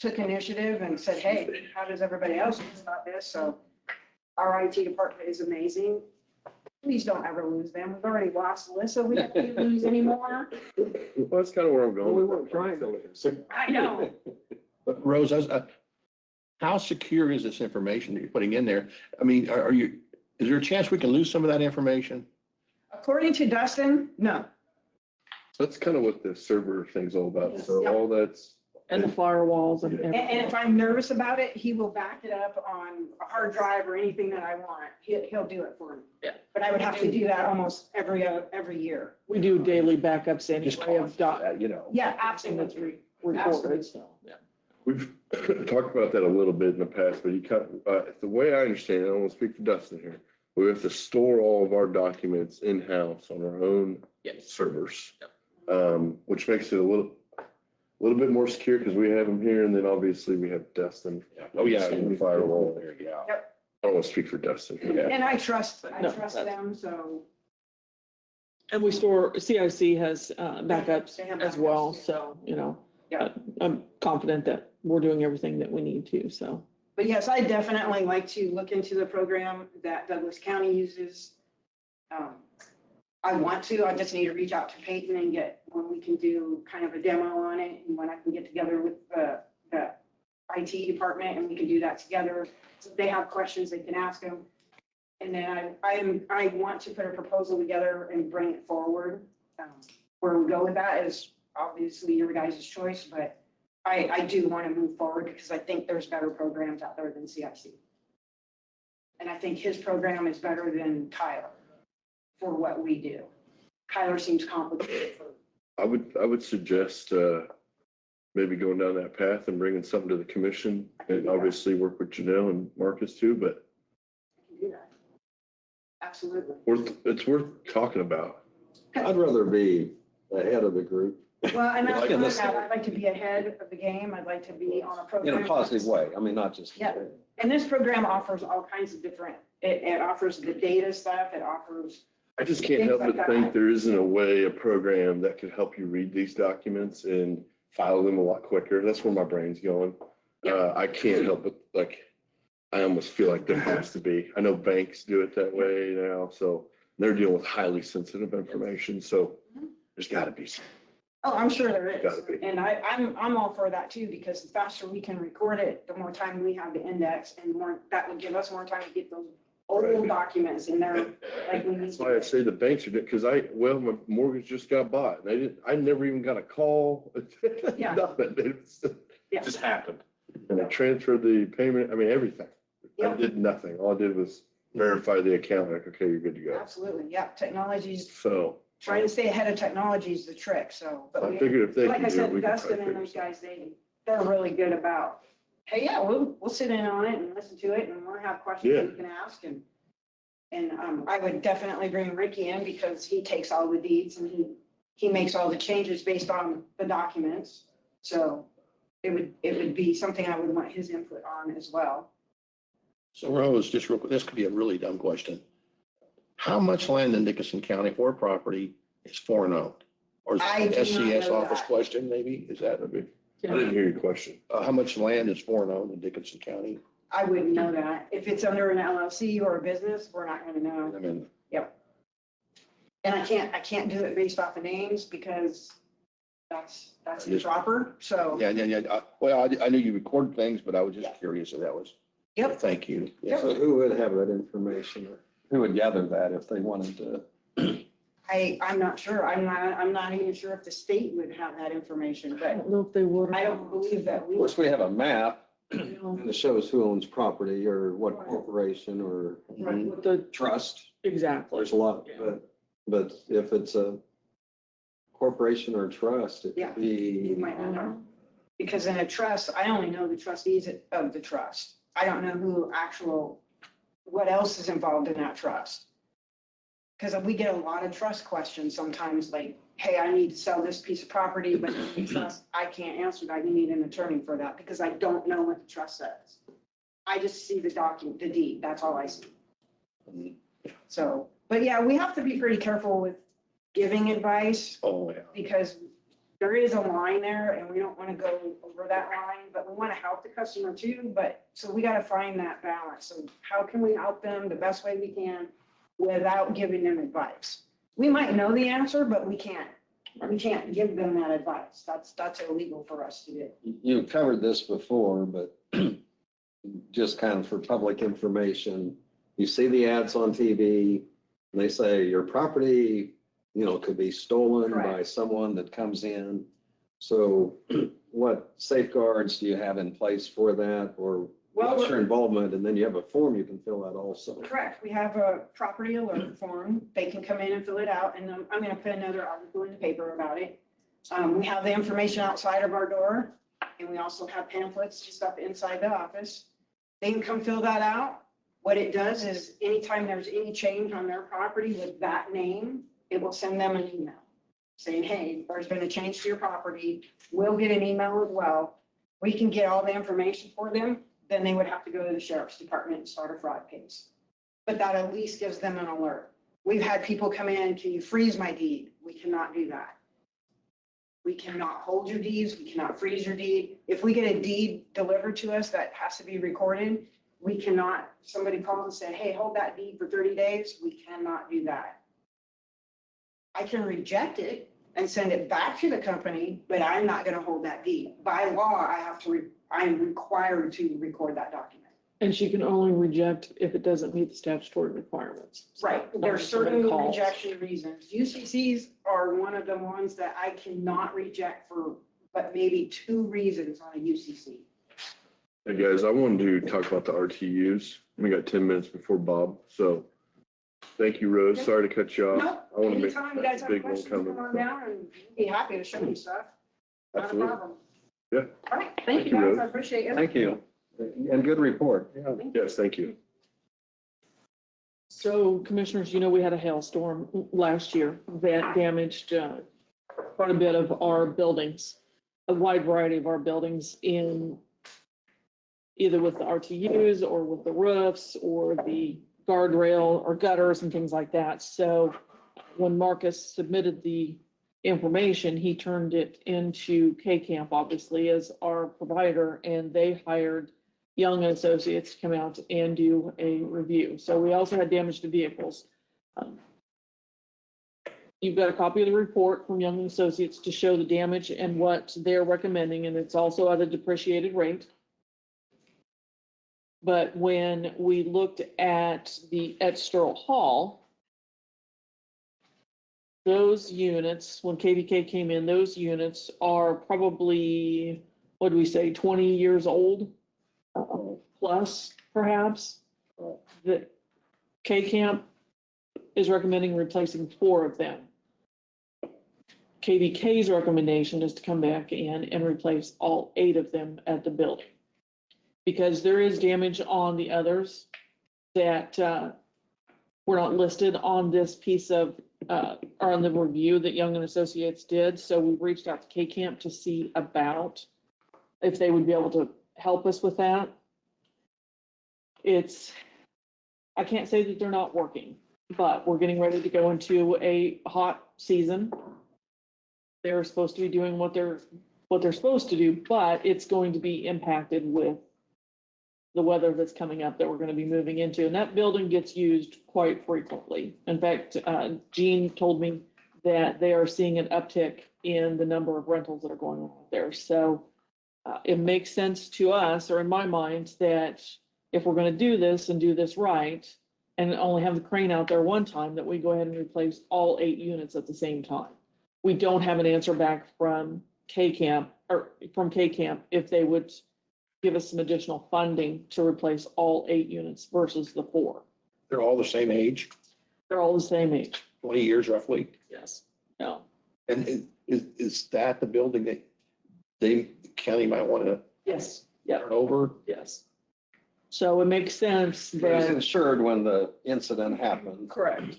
took initiative and said, hey, how does everybody else feel about this? So our IT department is amazing. Please don't ever lose them. We've already lost Alyssa. We don't need to lose anymore. well, that's kind of where I'm going. We weren't trying. I know. But Rose, how secure is this information that you're putting in there? I mean, is there a chance we can lose some of that information? According to Dustin, no. That's kind of what the server thing's all about. So Yep. all that's. And the firewalls and And if I'm nervous about it, he will back it up on a hard drive or anything that I want. He'll do it for me. Yeah. But I would have to do that almost every year. we do daily backups Just anyway of you know. Yeah, everything that's absolutely. recorded, so, yeah. We've talked about that a little bit in the past, but the way I understand it, I don't want to speak for Dustin here. We have to store all of our documents in-house on our own servers. Which makes it a little bit more secure because we have them here, and then obviously we have Dustin. Oh, yeah. And the firewall. There, yeah. I don't want to speak for Dustin. Yeah. And I trust No, them, so And CIC has backups They have as well, backups, yeah. so, Yeah. I'm confident that we're doing everything that we need to, so. But yes, I definitely like to look into the program that Douglas County uses. I want to, I just need to reach out to Peyton and get, when we can do kind of a demo on it, and when I can get together with the IT department and we can do that together. So if they have questions, they can ask them. And then I want to put a proposal together and bring it forward. Where we go with that is obviously your guys' choice, but I do want to move forward because I think there's better programs out there than CIC. And I think his program is better than Tyler for what we do. Tyler seems complicated. I would suggest, maybe going down that path and bringing something to the commission, and obviously work with Janelle and Marcus too, but I can do that. Absolutely. it's worth talking about. I'd rather be ahead of the group Well, and that's Like what in I this- have. I'd like to be ahead of the game. I'd like to be on a in program. a positive way. I mean, not just. Yeah. And this program offers all kinds of different, it offers the data stuff, it offers, I just can't help but think there isn't a program that could help you read these documents and file them a lot quicker. That's where my brain's going. I can't help but I almost feel like there has to be. I know banks do it that way now, so they're dealing with highly sensitive information, so there's gotta be some. oh, I'm sure there is. Gotta be. And I'm all for that too, because the faster we can record it, the more time we have to index and more, that would give us more time to get those old Right. documents in there like we need That's why I to. say the banks are, because my mortgage just got bought, and I never even got a call. Yeah. Nothing. It Yeah. just happened. And I transferred the payment, everything. I Yep. did nothing. All I did was verify the account, like, okay, you're good to go. Absolutely, yeah. Technology's, So trying to stay ahead of technology is the trick, so. but I we- figured if they Like can I do it, said, we can try Dustin to and figure those something. guys, they're really good about, hey, yeah, we'll sit in on it and listen to it and we'll have questions Yeah. that you can ask and I would definitely bring Ricky in because he takes all the deeds and he makes all the changes based on the documents. So it would be something I would want his input on as well. So Rose, just real quick, this could be a really dumb question. How much land in Dickinson County or property is foreign owned? Or is I it do not SCS know office that. question maybe? Is that, I didn't hear your question. how much land is foreign owned in Dickinson County? I wouldn't know that. If it's under an LLC or a business, we're not gonna know. I mean, And I can't do it based off of names because that's improper. So, yeah. Well, I knew you recorded things, but I was just curious if that was. Yep. Thank you. Yeah. So who would have that information? Or who would gather that if they wanted to? I'm not sure. I'm not even sure if the state would have that information, I but don't know if they would. I don't believe that Of we. course, we have a map You know, that shows who owns property or what corporation or with the, trust. exactly. There's a lot, but if it's a corporation or trust, it Yeah. could You be. might not know. Because in a trust, I only know the trustees of the trust. I don't know what else is involved in that trust. Because we get a lot of trust questions sometimes, like, hey, I need to sell this piece of property, but the trust, I can't answer that. You need an attorney for that because I don't know what the trust says. I just see the document, the deed, that's all I see. So, but yeah, we have to be pretty careful with giving advice Oh, yeah. because there is a line there and we don't want to go over that line, but we want to help the customer too. But so we got to find that balance. So how can we help them the best way we can without giving them advice? We might know the answer, but we can't give them that advice. That's illegal for us to do. You covered this before, but just kind of for public information, you see the ads on TV, and they say your property, could be stolen by Correct. someone that comes in. So what safeguards do you have in place for that, or Well, what's your involvement? And then you have a form you can fill out also. Correct. We have a property alert form. They can come in and fill it out, and I'm going to put another article in the paper about it. We have the information outside of our door, and we also have pamphlets just up inside the office. They can come fill that out. What it does is anytime there's any change on their property with that name, it will send them an email saying, hey, there's been a change to your property. We'll get an email as well. We can get all the information for them. Then they would have to go to the sheriff's department and start a fraud case. But that at least gives them an alert. We've had people come in, can you freeze my deed? We cannot do that. We cannot hold your deeds, we cannot freeze your deed. If we get a deed delivered to us that has to be recorded, we cannot, somebody calls and say, hey, hold that deed for 30 days. We cannot do that. I can reject it and send it back to the company, but I'm not gonna hold that deed. By law, I am required to record that document. And she can only reject if it doesn't meet the statutory requirements. Right, So, there's if somebody certain calls. rejection reasons. UCCs are one of the ones that I cannot reject for, but maybe 2 reasons on a UCC. Hey, guys, I wanted to talk about the RTUs. We got 10 minutes before Bob, so thank you, Rose. Sorry to cut you off. No, I want to make anytime you guys that's a have big one questions, come coming. on down and be happy to show you stuff. Not a Absolutely. problem. Yeah. All right, Thank thank you you, guys, Rose. I appreciate it. Thank you. And good report. Yes, thank you. So commissioners, you know, we had a hailstorm last year that damaged quite a bit of our buildings, a wide variety of our buildings in either with the RTUs or with the roofs or the guardrail or gutters and things like that. So when Marcus submitted the information, he turned it into K-Camp, obviously, as our provider, and they hired Young and Associates to come out and do a review. So we also had damage to vehicles. You've got a copy of the report from Young and Associates to show the damage and what they're recommending, and it's also at a depreciated rate. But when we looked at Sterl Hall, those units, when KVK came in, those units are probably, what do we say, 20 years old? Plus, perhaps. The K-Camp is recommending replacing 4 of them. KVK's recommendation is to come back in and replace all 8 of them at the building. Because there is damage on the others that were not listed on this piece of, or on the review that Young and Associates did. So we reached out to K-Camp to see about if they would be able to help us with that. I can't say that they're not working, but we're getting ready to go into a hot season. They're supposed to be doing what they're supposed to do, but it's going to be impacted with the weather that's coming up that we're going to be moving into. And that building gets used quite frequently. In fact, Jean told me that they are seeing an uptick in the number of rentals that are going on there. So it makes sense to us, or in my mind, that if we're going to do this and do this right, and only have the crane out there one time, that we go ahead and replace all 8 units at the same time. We don't have an answer back from K-Camp if they would give us some additional funding to replace all 8 units versus the 4. They're all the same age, They're all the same age. 20 years roughly. Yes. No. And is that the building that the county might want to Yes. Yeah. turn over? Yes. So it makes sense It was that. insured when the incident happened. Correct.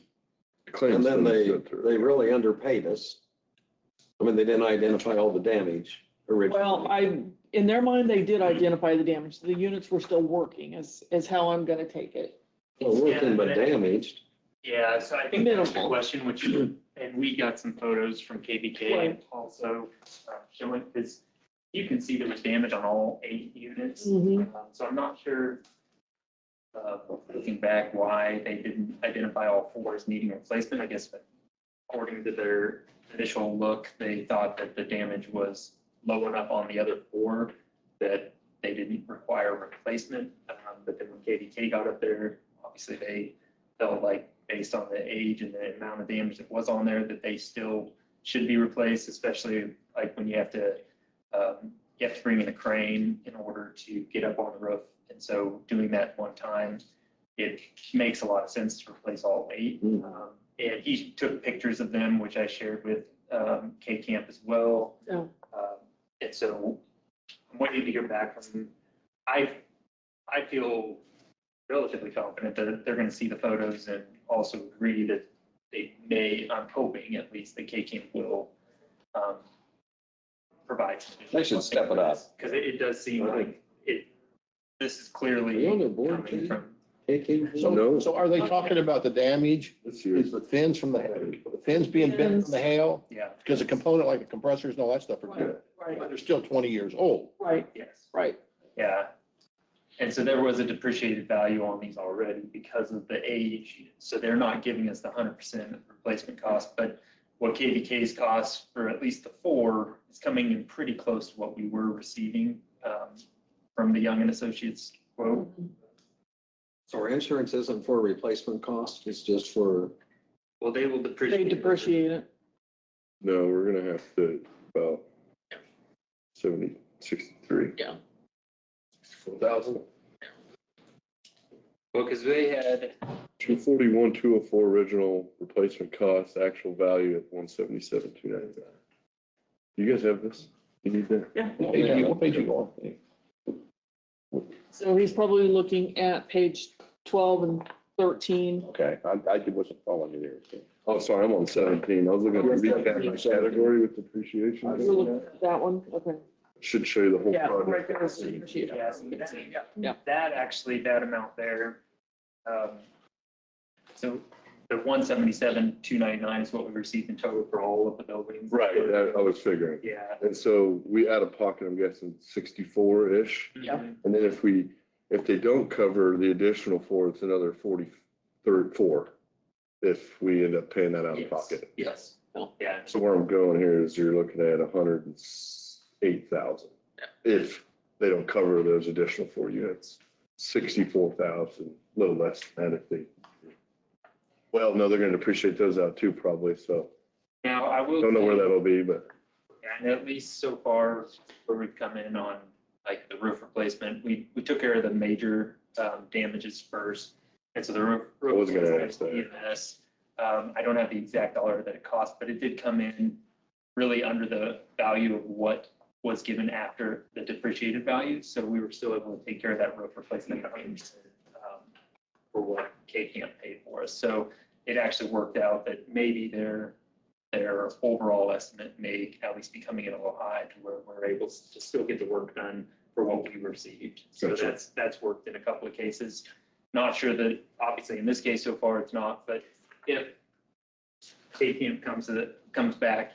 And then they Claims. really underpaid us. I mean, they didn't identify all the damage originally. Well, in their mind, they did identify the damage. The units were still working is how I'm gonna take it. Well, working but damaged. Yeah, so I think that's the Minimal. question, which, and we got some photos from KVK Right. also showing, because you can see there was damage on all 8 units. Mhm. So I'm not sure, looking back, why they didn't identify all 4 as needing replacement. I guess according to their initial look, they thought that the damage was low enough on the other 4 that they didn't require replacement. But then when KVK got up there, obviously they felt like, based on the age and the amount of damage that was on there, that they still should be replaced, especially like when you have to bring in a crane in order to get up on the roof. And so doing that one time, it makes a lot of sense to replace all 8. And he took pictures of them, which I shared with K-Camp as well. Yeah. And so I'm waiting to hear back from them. I feel relatively confident that they're going to see the photos and also agree that they may, I'm hoping at least, that K-Camp will provide some They should step it up. because it does seem like this is Are clearly you on their board, coming Katie? from No. So are they talking about the damage? This year. Is the fins from the fins being bent from the hail? Yeah. Because a component like the compressors and all that stuff are good, Right, but they're still 20 years old. right, Yes. right. Yeah. And so there was a depreciated value on these already because of the age. So they're not giving us the 100% replacement cost, but what KVK's cost for at least the 4 is coming in pretty close to what we were receiving from the Young and Associates quote. So our insurance isn't for replacement cost, it's just for, Well, they will depreciate. They depreciate it. No, we're gonna have to about 63. Yeah. 64,000. Well, because they had, 241, 204 original replacement cost, actual value at 177, 299. You guys have this? You need that? Yeah. What page you on? So he's probably looking at page 12 and 13. Okay, I wasn't following you there. so. Oh, sorry, I'm on 17. I was looking at the recap category with depreciation. You're looking at that one, okay. Should show you the whole Yeah, project. right there is the depreciation. yeah, so you can see, Yeah. that actually, that amount there. So the 177, 299 is what we received in total for all of the buildings. Right, I was figuring. Yeah. And so we out of pocket, I'm guessing 64-ish. Yeah. And then if they don't cover the additional 4, it's another 44 if we end up paying that out of Yes. pocket. Yes. Oh. Yeah. So where I'm going here is you're looking at 108,000. If they don't cover those additional 4 units, 64,000, a little less than that if they. Well, no, they're gonna depreciate those out too, probably, so Now, I will. don't know where say- that'll be, but And at least so far, where we've come in on like the roof replacement, we took care of the major damages first. And so the roof. I was gonna ask that. EMS, I don't have the exact dollar that it cost, but it did come in really under the value of what was given after the depreciated value. So we were still able to take care of that roof replacement at 100% for what K-Camp paid for us. So it actually worked out that maybe their overall estimate may at least be coming in a little high to where we're able to still get the work done for what we received. So Gotcha. that's worked in a couple of cases. Not sure that, obviously in this case so far it's not, but if K-Camp comes back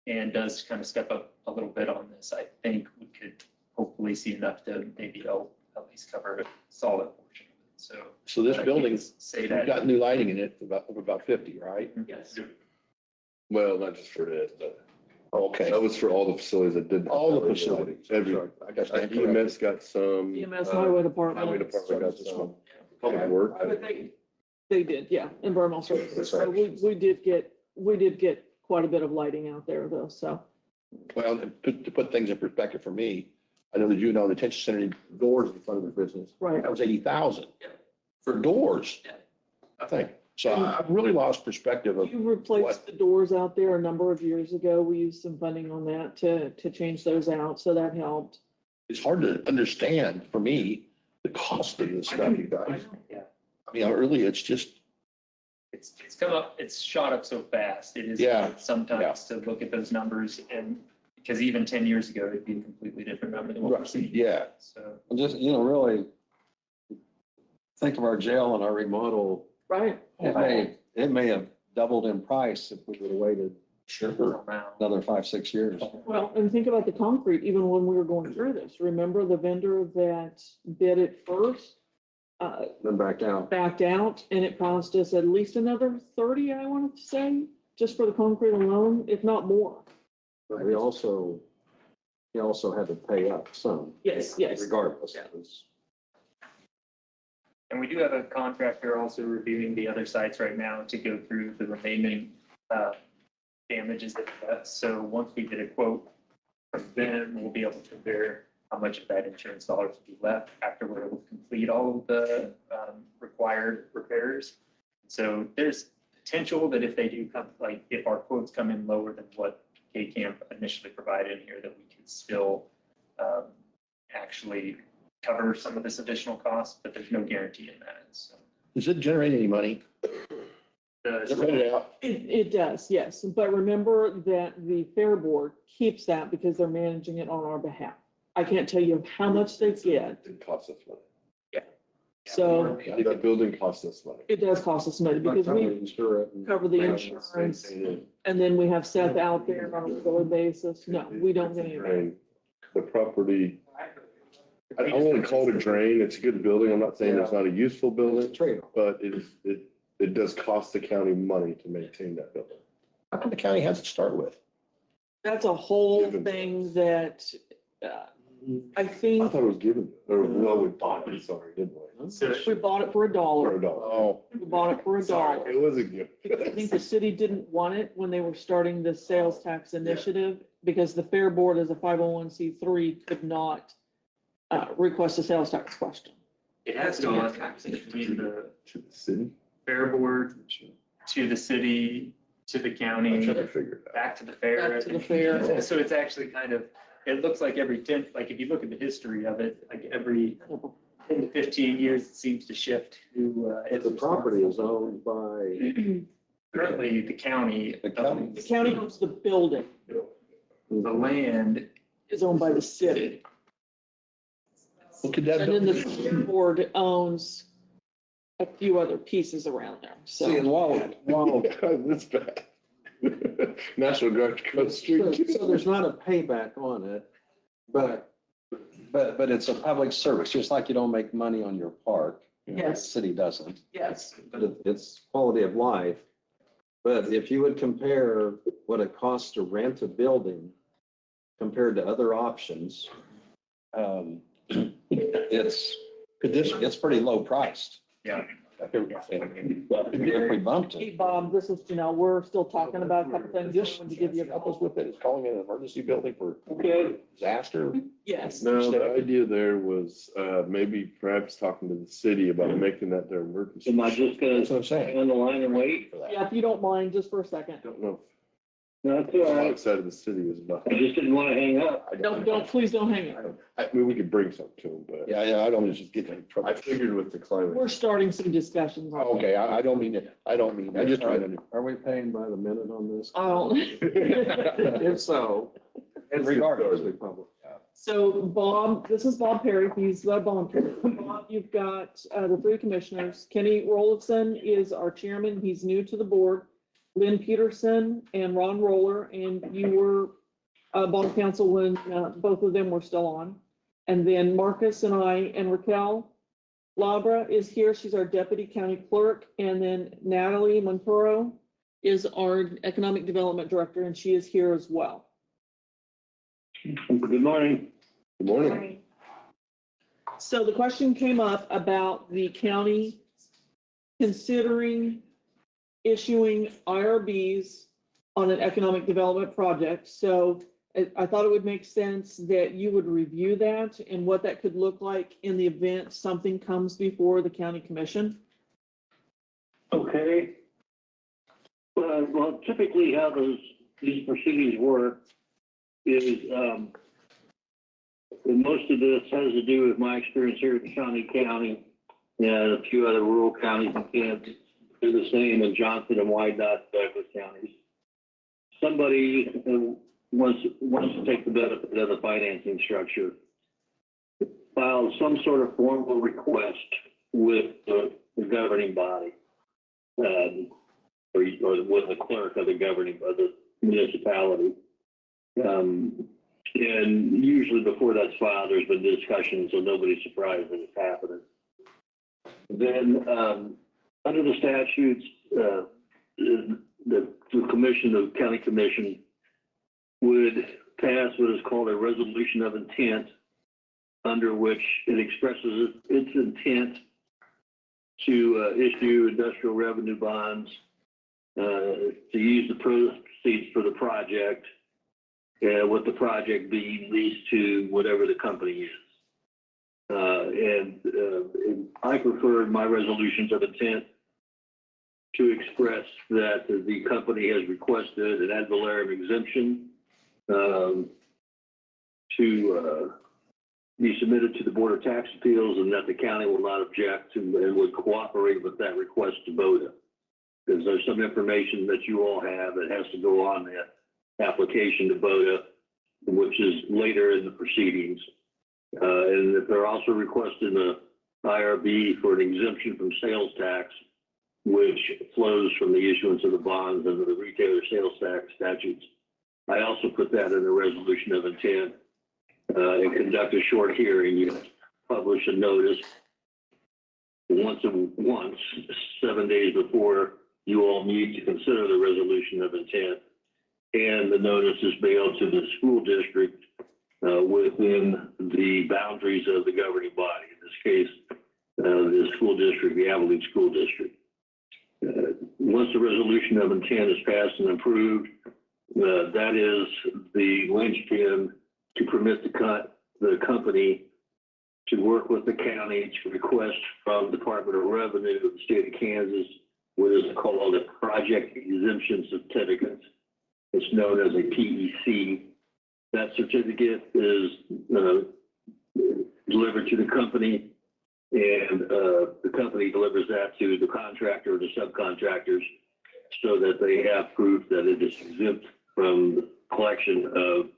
and does kind of step up a little bit on this, I think we could hopefully see enough to maybe help at least cover a solid portion of it. So this I can't building, say we've that. got new lighting in it, about 50, right? Yes. well, not just for it, but Okay. that was for all the facilities that didn't. All the facilities. Every, Sorry, I got that correct. EMS got some. EMS highway department. Highway department got some. Okay. Public work. But they did, yeah, environmental services. So Right. we did get quite a bit of lighting out there though, so. Well, to put things in perspective for me, I know the juvenile detention center doors in front of their business. Right. That was 80,000 Yeah. for doors. Yeah. I think. So I've really lost perspective of, You replaced the doors out there a number of years ago. We used some funding on that to change those out, so that helped. it's hard to understand for me, the cost of this stuff, you guys. Yeah. I mean, really, it's just, It's come up, it's shot up so fast. It is Yeah. hard sometimes to look at those numbers and because even 10 years ago, it'd be a completely different number than what we're seeing. yeah. So, just, really, think of our jail and our remodel, Right. it may have doubled in price if we would have waited Sure. now, another 5-6 years. Well, and think about the concrete, even when we were going through this. Remember the vendor that bid it first? Then backed out. Backed out, and it cost us at least another 30, I wanted to say, just for the concrete alone, if not more. But he also had to pay up some. Yes, yes. Regardless. Yeah. and we do have a contractor also reviewing the other sites right now to go through the remaining damages that we have. So once we get a quote from them, we'll be able to compare how much of that insurance dollars will be left after we're able to complete all of the required repairs. So there's potential that if they do come, like if our quotes come in lower than what K-Camp initially provided in here, that we could still actually cover some of this additional cost, but there's no guarantee in that. So Does it generate any money? Is it rented out? It does, yes. But remember that the Fair Board keeps that because they're managing it on our behalf. I can't tell you how much they get. It costs us money. So That building costs us money. it does cost us money because we Insure it and- cover the insurance, and then we have Seth out there on a regular basis. No, we don't get any of that. Drain. The property, I don't want to call it a drain. It's a good building. I'm not saying it's not a useful It's a building, trade-off. but it does cost the county money to maintain that building. How come the county has to start with? That's a whole thing that, I I think thought it was given, or well, we bought it, sorry, didn't we? So we bought it for For $1. a dollar. Oh, We bought it for Sorry, $1. it was a gift. I think the city didn't want it when they were starting the sales tax initiative, because the Fair Board as a 501c3 could not request a sales tax question. it has gone between the To the city? fair board, to the city, to the I'm county, trying to figure it out. back to the fair. Back to the fair. So it's actually kind of, it looks like every 10, like if you look at the history of it, like every 10 to 15 years, it seems to shift to. The property is owned by Currently, the county. The county. The county owns the building, The land, is owned by the city. well, could that And then the building, Fair Board owns a few other pieces around there, See, and so. while This bad. National Guard across the So street. so there's not a payback on it, but it's a public service, just like you don't make money on your park. The Yes, city doesn't, yes. but it's quality of life. But if you would compare what it costs to rent a building compared to other options, it's pretty low priced. yeah. If we bumped Hey, it, Bob, this is Janelle. We're still talking about a couple things. Just wanted to give you a couple. couples with it, is calling it an emergency building for disaster? Yes. No, the idea there was, maybe perhaps talking to the city about making that their emergency. Am I just gonna That's what I'm saying. on the line and wait? For that. Yeah, if you don't mind, just for a second. Don't know No, that's if all the right. outside of the city was about. I just didn't wanna hang up. Please don't hang up. I mean, we could bring some to them, but Yeah, I don't mean to just get in trouble. I figured with the climate. We're starting some discussions. on Oh, okay, I don't mean it, I just trying to. are we paying by the minute on this? it. If so, and regardless, we public. So Bob, this is Bob Perry. He's volunteer. Bob, you've got the three commissioners. Kenny Rolifson is our chairman. He's new to the board. Lynn Peterson and Ron Roller, and you were bond counsel when both of them were still on. And then Marcus and I and Raquel Labra is here. She's our deputy county clerk. And then Natalie Montoro is our economic development director, and she is here as well. Good morning. Good morning. So the question came up about the county considering issuing IRBs on an economic development project. So I thought it would make sense that you would review that and what that could look like in the event something comes before the county commission. Okay. Well, typically how these proceedings work is, most of this has to do with my experience here in Shawnee County and a few other rural counties in Kansas. Do the same in Johnson and Wyandotte, Douglas counties. Somebody wants to take the benefit of the financing structure, file some sort of formal request with the governing body, or with the clerk of the municipality. And usually before that's filed, there's been discussion, so nobody's surprised that it's happening. Then, under the statutes, the commission, the county commission would pass what is called a resolution of intent, under which it expresses its intent to issue industrial revenue bonds, to use the proceeds for the project, with the project being leased to whatever the company is. And I preferred my resolutions of intent to express that the company has requested an ad valorem exemption to be submitted to the Board of Tax Appeals, and that the county will not object to and would cooperate with that request to BOTA. Because there's some information that you all have that has to go on that application to BOTA, which is later in the proceedings. And if they're also requesting a IRB for an exemption from sales tax, which flows from the issuance of the bonds under the retailer sales tax statutes. I also put that in the resolution of intent and conduct a short hearing. You publish a notice once, 7 days before you all meet to consider the resolution of intent. And the notice is mailed to the school district within the boundaries of the governing body. In this case, the school district, the Abilene School District. Once the resolution of intent is passed and approved, that is the linchpin to permit the company to work with the county to request from Department of Revenue of the state of Kansas what is called a project exemption certificate. It's known as a PEC. That certificate is delivered to the company, and the company delivers that to the contractor or the subcontractors so that they have proof that it is exempt from collection of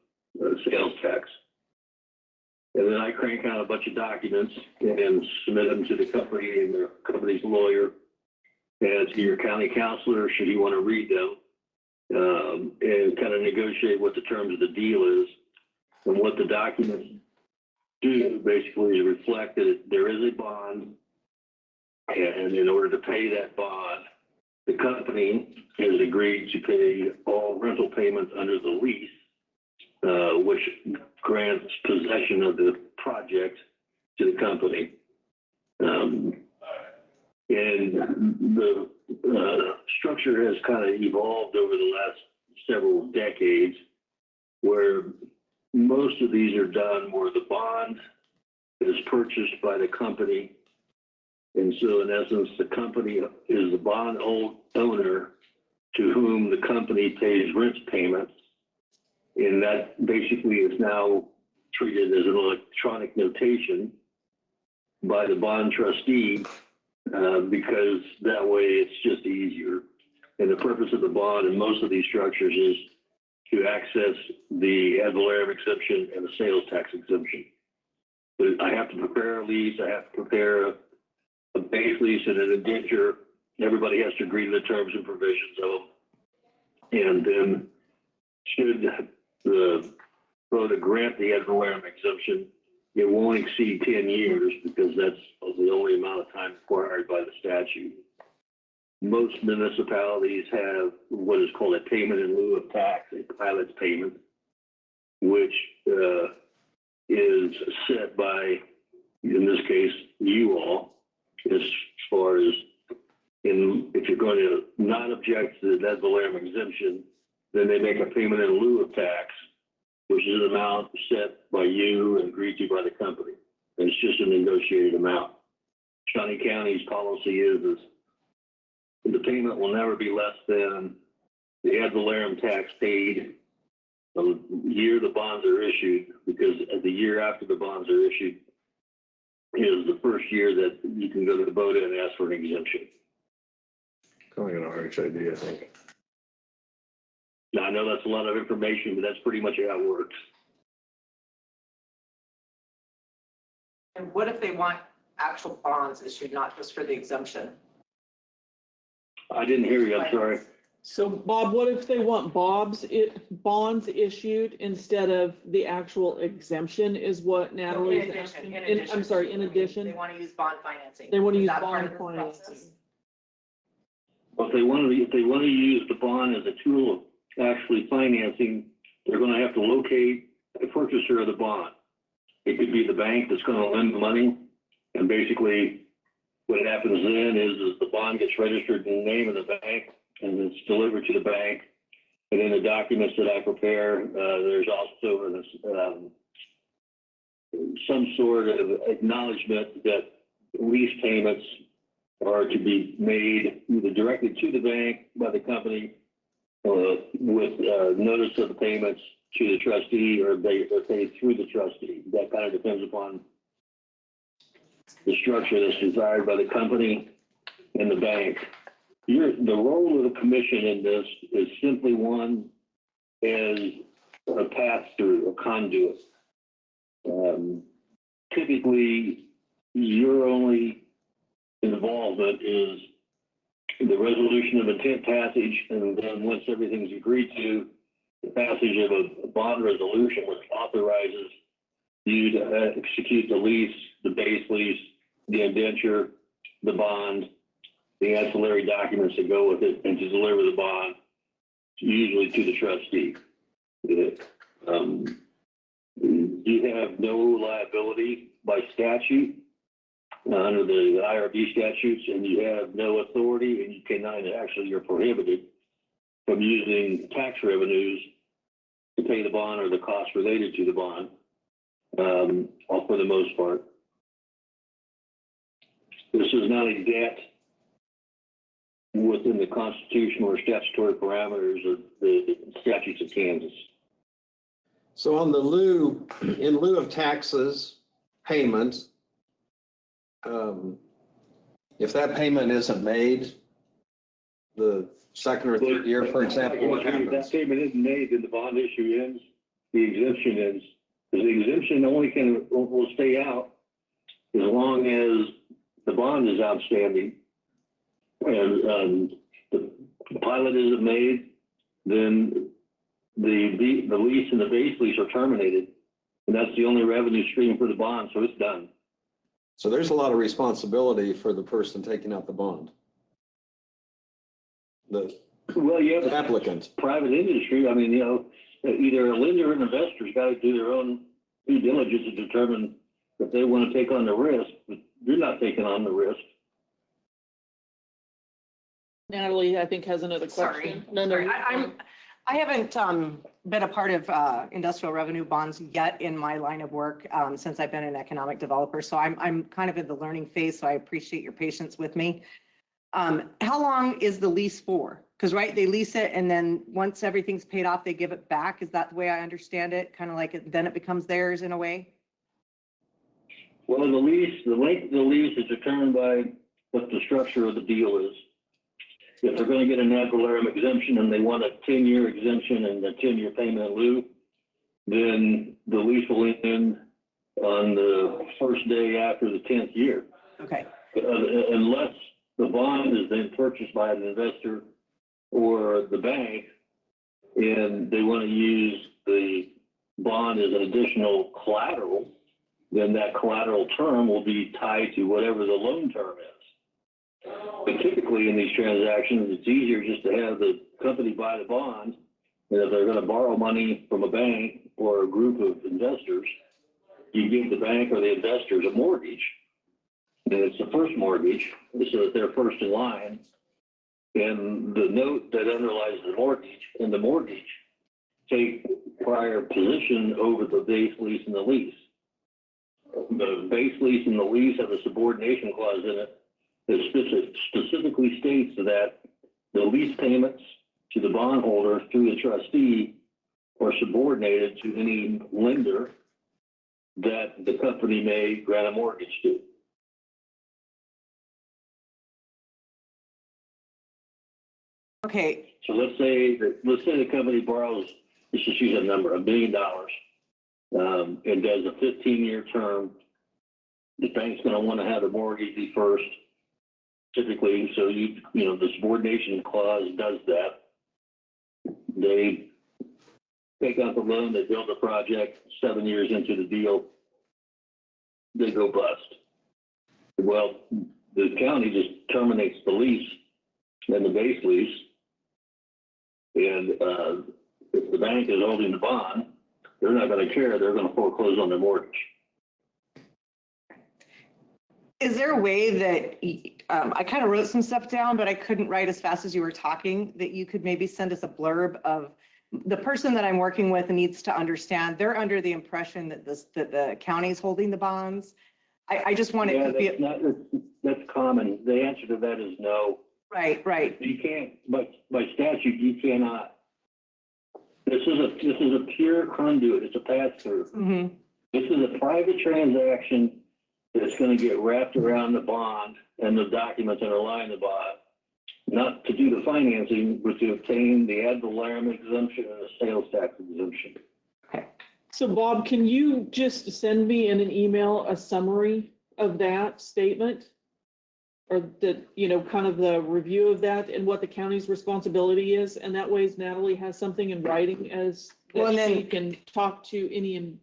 sales tax. And then I crank out a bunch of documents and submit them to the company and the company's lawyer and to your county counselor, should you want to read them, and kind of negotiate what the terms of the deal is. And what the documents do basically is reflect that there is a bond, and in order to pay that bond, the company has agreed to pay all rental payments under the lease, which grants possession of the project to the company. And the structure has kind of evolved over the last several decades, where most of these are done where the bond is purchased by the company. And so in essence, the company is the bond owner to whom the company pays rent payments. And that basically is now treated as an electronic notation by the bond trustee, because that way it's just easier. And the purpose of the bond in most of these structures is to access the ad valorem exemption and the sales tax exemption. But I have to prepare a lease, I have to prepare a base lease and an indenture. Everybody has to agree to the terms and provisions of them. And then should the vote to grant the ad valorem exemption, it won't exceed 10 years because that's the only amount of time required by the statute. Most municipalities have what is called a payment in lieu of tax, a pilot's payment, which is set by, in this case, you all, as far as if you're going to not object to the ad valorem exemption, then they make a payment in lieu of tax, which is an amount set by you and agreed to by the company. And it's just a negotiated amount. Shawnee County's policy is the payment will never be less than the ad valorem tax paid the year the bonds are issued, because the year after the bonds are issued is the first year that you can go to the BOTA and ask for an exemption. Kind of an RHID, I think. Now, I know that's a lot of information, but that's pretty much how it works. And what if they want actual bonds issued, not just for the exemption? I didn't hear you, I'm sorry. So Bob, what if they want bonds issued instead of the actual exemption is what Natalie is asking? I'm sorry, in addition? They want to use bond financing. They want to Is use that part bond of this financing. process? Well, if they want to use the bond as a tool of actually financing, they're going to have to locate the purchaser of the bond. It could be the bank that's going to lend the money, and basically what happens then is the bond gets registered in the name of the bank, and it's delivered to the bank. And in the documents that I prepare, there's also some sort of acknowledgement that lease payments are to be made either directly to the bank by the company with notice of the payments to the trustee, or they are paid through the trustee. That kind of depends upon the structure that's desired by the company and the bank. The role of the commission in this is simply one as a pass-through, a conduit. Typically, your only involvement is the resolution of intent passage, and then once everything's agreed to, the passage of a bond resolution which authorizes you to execute the lease, the base lease, the indenture, the bond, the ancillary documents that go with it, and to deliver the bond, usually to the trustee. You have no liability by statute under the IRB statutes, and you have no authority, and you cannot, actually you're prohibited from using tax revenues to pay the bond or the costs related to the bond, for the most part. This is not a debt within the constitutional or statutory parameters of the statutes of Kansas. So on in lieu of taxes, payment, if that payment isn't made, the second or third year, for example, what If happens? that payment isn't made, then the bond issue ends, the exemption ends. The exemption only will stay out as long as the bond is outstanding and the pilot isn't made, then the lease and the base lease are terminated. And that's the only revenue stream for the bond, so it's done. So there's a lot of responsibility for the person taking out the bond. The Well, you have applicant. private industry. I mean, you know, either a lender or an investor's got to do their own due diligence to determine if they want to take on the risk, but you're not taking on the risk. Natalie, I think, has another Sorry. question. No, Sorry. no. I haven't been a part of industrial revenue bonds yet in my line of work since I've been an economic developer. So I'm kind of in the learning phase, so I appreciate your patience with me. How long is the lease for? Because, right, they lease it and then once everything's paid off, they give it back. Is that the way I understand it? Kind of like then it becomes theirs in a way? Well, the length of the lease is determined by what the structure of the deal is. If they're going to get an ad valorem exemption and they want a 10-year exemption and a 10-year payment in lieu, then the lease will end on the first day after the 10th year. Okay. Unless the bond is then purchased by an investor or the bank, and they want to use the bond as an additional collateral, then that collateral term will be tied to whatever the loan term is. But typically in these transactions, it's easier just to have the company buy the bond. And if they're going to borrow money from a bank or a group of investors, you give the bank or the investors a mortgage. And it's the first mortgage, so that they're first in line. And the note that underlies the mortgage and the mortgage take prior position over the base lease and the lease. The base lease and the lease have a subordination clause in it that specifically states that the lease payments to the bondholder through the trustee are subordinated to any lender that the company may grant a mortgage to. Okay. So let's say the company borrows, let's just use a number, $1 billion, and does a 15-year term. The bank's going to want to have the mortgage be first, typically. So the subordination clause does that. They take out the loan, they build a project. 7 years into the deal, they go bust. Well, the county just terminates the lease and the base lease. And if the bank is holding the bond, they're not going to care. They're going to foreclose on their mortgage. Is there a way that I kind of wrote some stuff down, but I couldn't write as fast as you were talking, that you could maybe send us a blurb of the person that I'm working with needs to understand they're under the impression that the county is holding the bonds. I just want it to be. That's common. The answer to that is no. Right. You can't, by statute, you cannot. This is a pure conduit. It's a pass-through. Mm-hmm. This is a private transaction that's going to get wrapped around the bond and the documents underlying the bond, not to do the financing, but to obtain the ad valorem exemption and the sales tax exemption. So Bob, can you just send me in an email a summary of that statement? Or the, you know, kind of the review of that and what the county's responsibility is, and that way Natalie has something in writing as Well, that and she then- can talk to any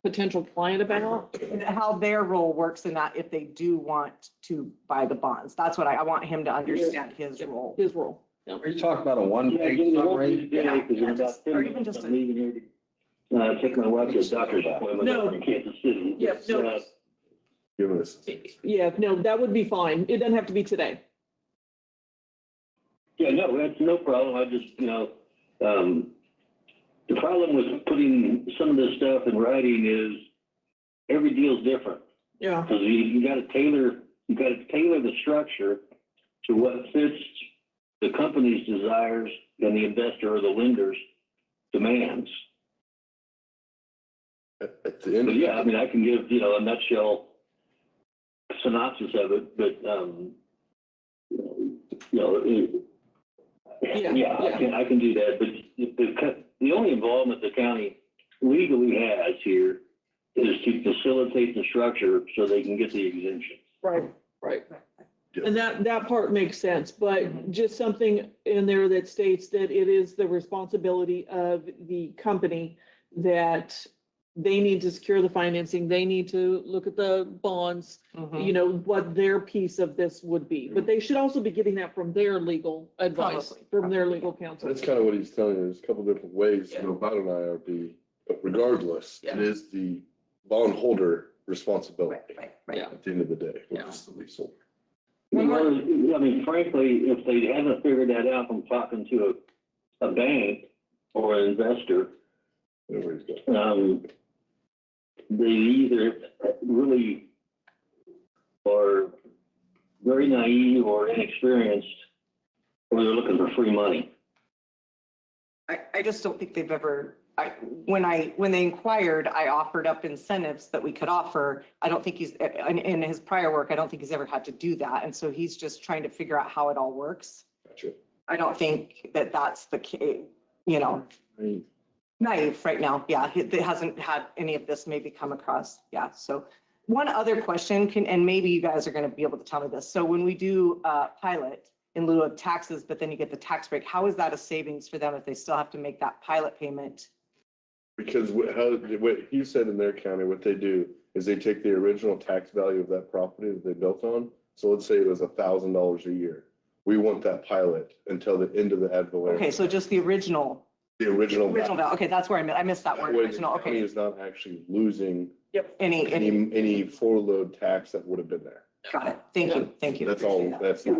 potential client about. And how their role works in that if they do want to buy the bonds. That's what I want him to understand his role. His role. Yep. Are you talking about a Yeah, one-page give me one summary? piece today, 'cause in about 10 Or even minutes, just I'm leaving here to take my wife to a doctor's appointment No. up in Kansas City. Yep, It's, no. Give us. Yeah, no, that would be fine. It doesn't have to be today. Yeah, no, that's no problem. I just, the problem with putting some of this stuff in writing is every deal's different. Yeah. Because you gotta tailor the structure to what fits the company's desires and the investor or the lender's demands. At the end So, of yeah, I mean, I can give, a nutshell synopsis of it, but, I can do that, but the only involvement the county legally has here is to facilitate the structure so they can get the exemption. Right, right. Yeah. And that part makes sense, but just something in there that states that it is the responsibility of the company that they need to secure the financing, they need to look at the bonds, you know, what their piece of this would be. But they should also be getting that from their legal advice, Probably. from their legal counsel. That's kind of what he's telling you. There's a couple different ways to go about an IRB, but regardless, it is the bondholder responsibility Right. at the end of the day, which Yeah. is the leasehold. Well, I mean, frankly, if they haven't figured that out from talking to a bank or an investor, Whatever he's got. they either really are very naive or inexperienced, or they're looking for free money. I just don't think they've ever, when they inquired, I offered up incentives that we could offer. I don't think he's, in his prior work, I don't think he's ever had to do that. And so he's just trying to figure out how it all works. Gotcha. I don't think that that's the case, I mean, naive right now. Yeah, he hasn't had any of this maybe come across. Yeah, so one other question and maybe you guys are going to be able to tell me this. So when we do pilot in lieu of taxes, but then you get the tax break, how is that a savings for them if they still have to make that pilot payment? because what he said in their county, what they do is they take the original tax value of that property that they built on. So let's say it was $1,000 a year. We want that pilot until the end of the ad valorem. Okay, so just the original The original. value. Okay, that's where I missed that That word, way the original. county Okay. is not actually losing Any, any four-load tax that would have been there. got it. Thank you. That's all, that's. That's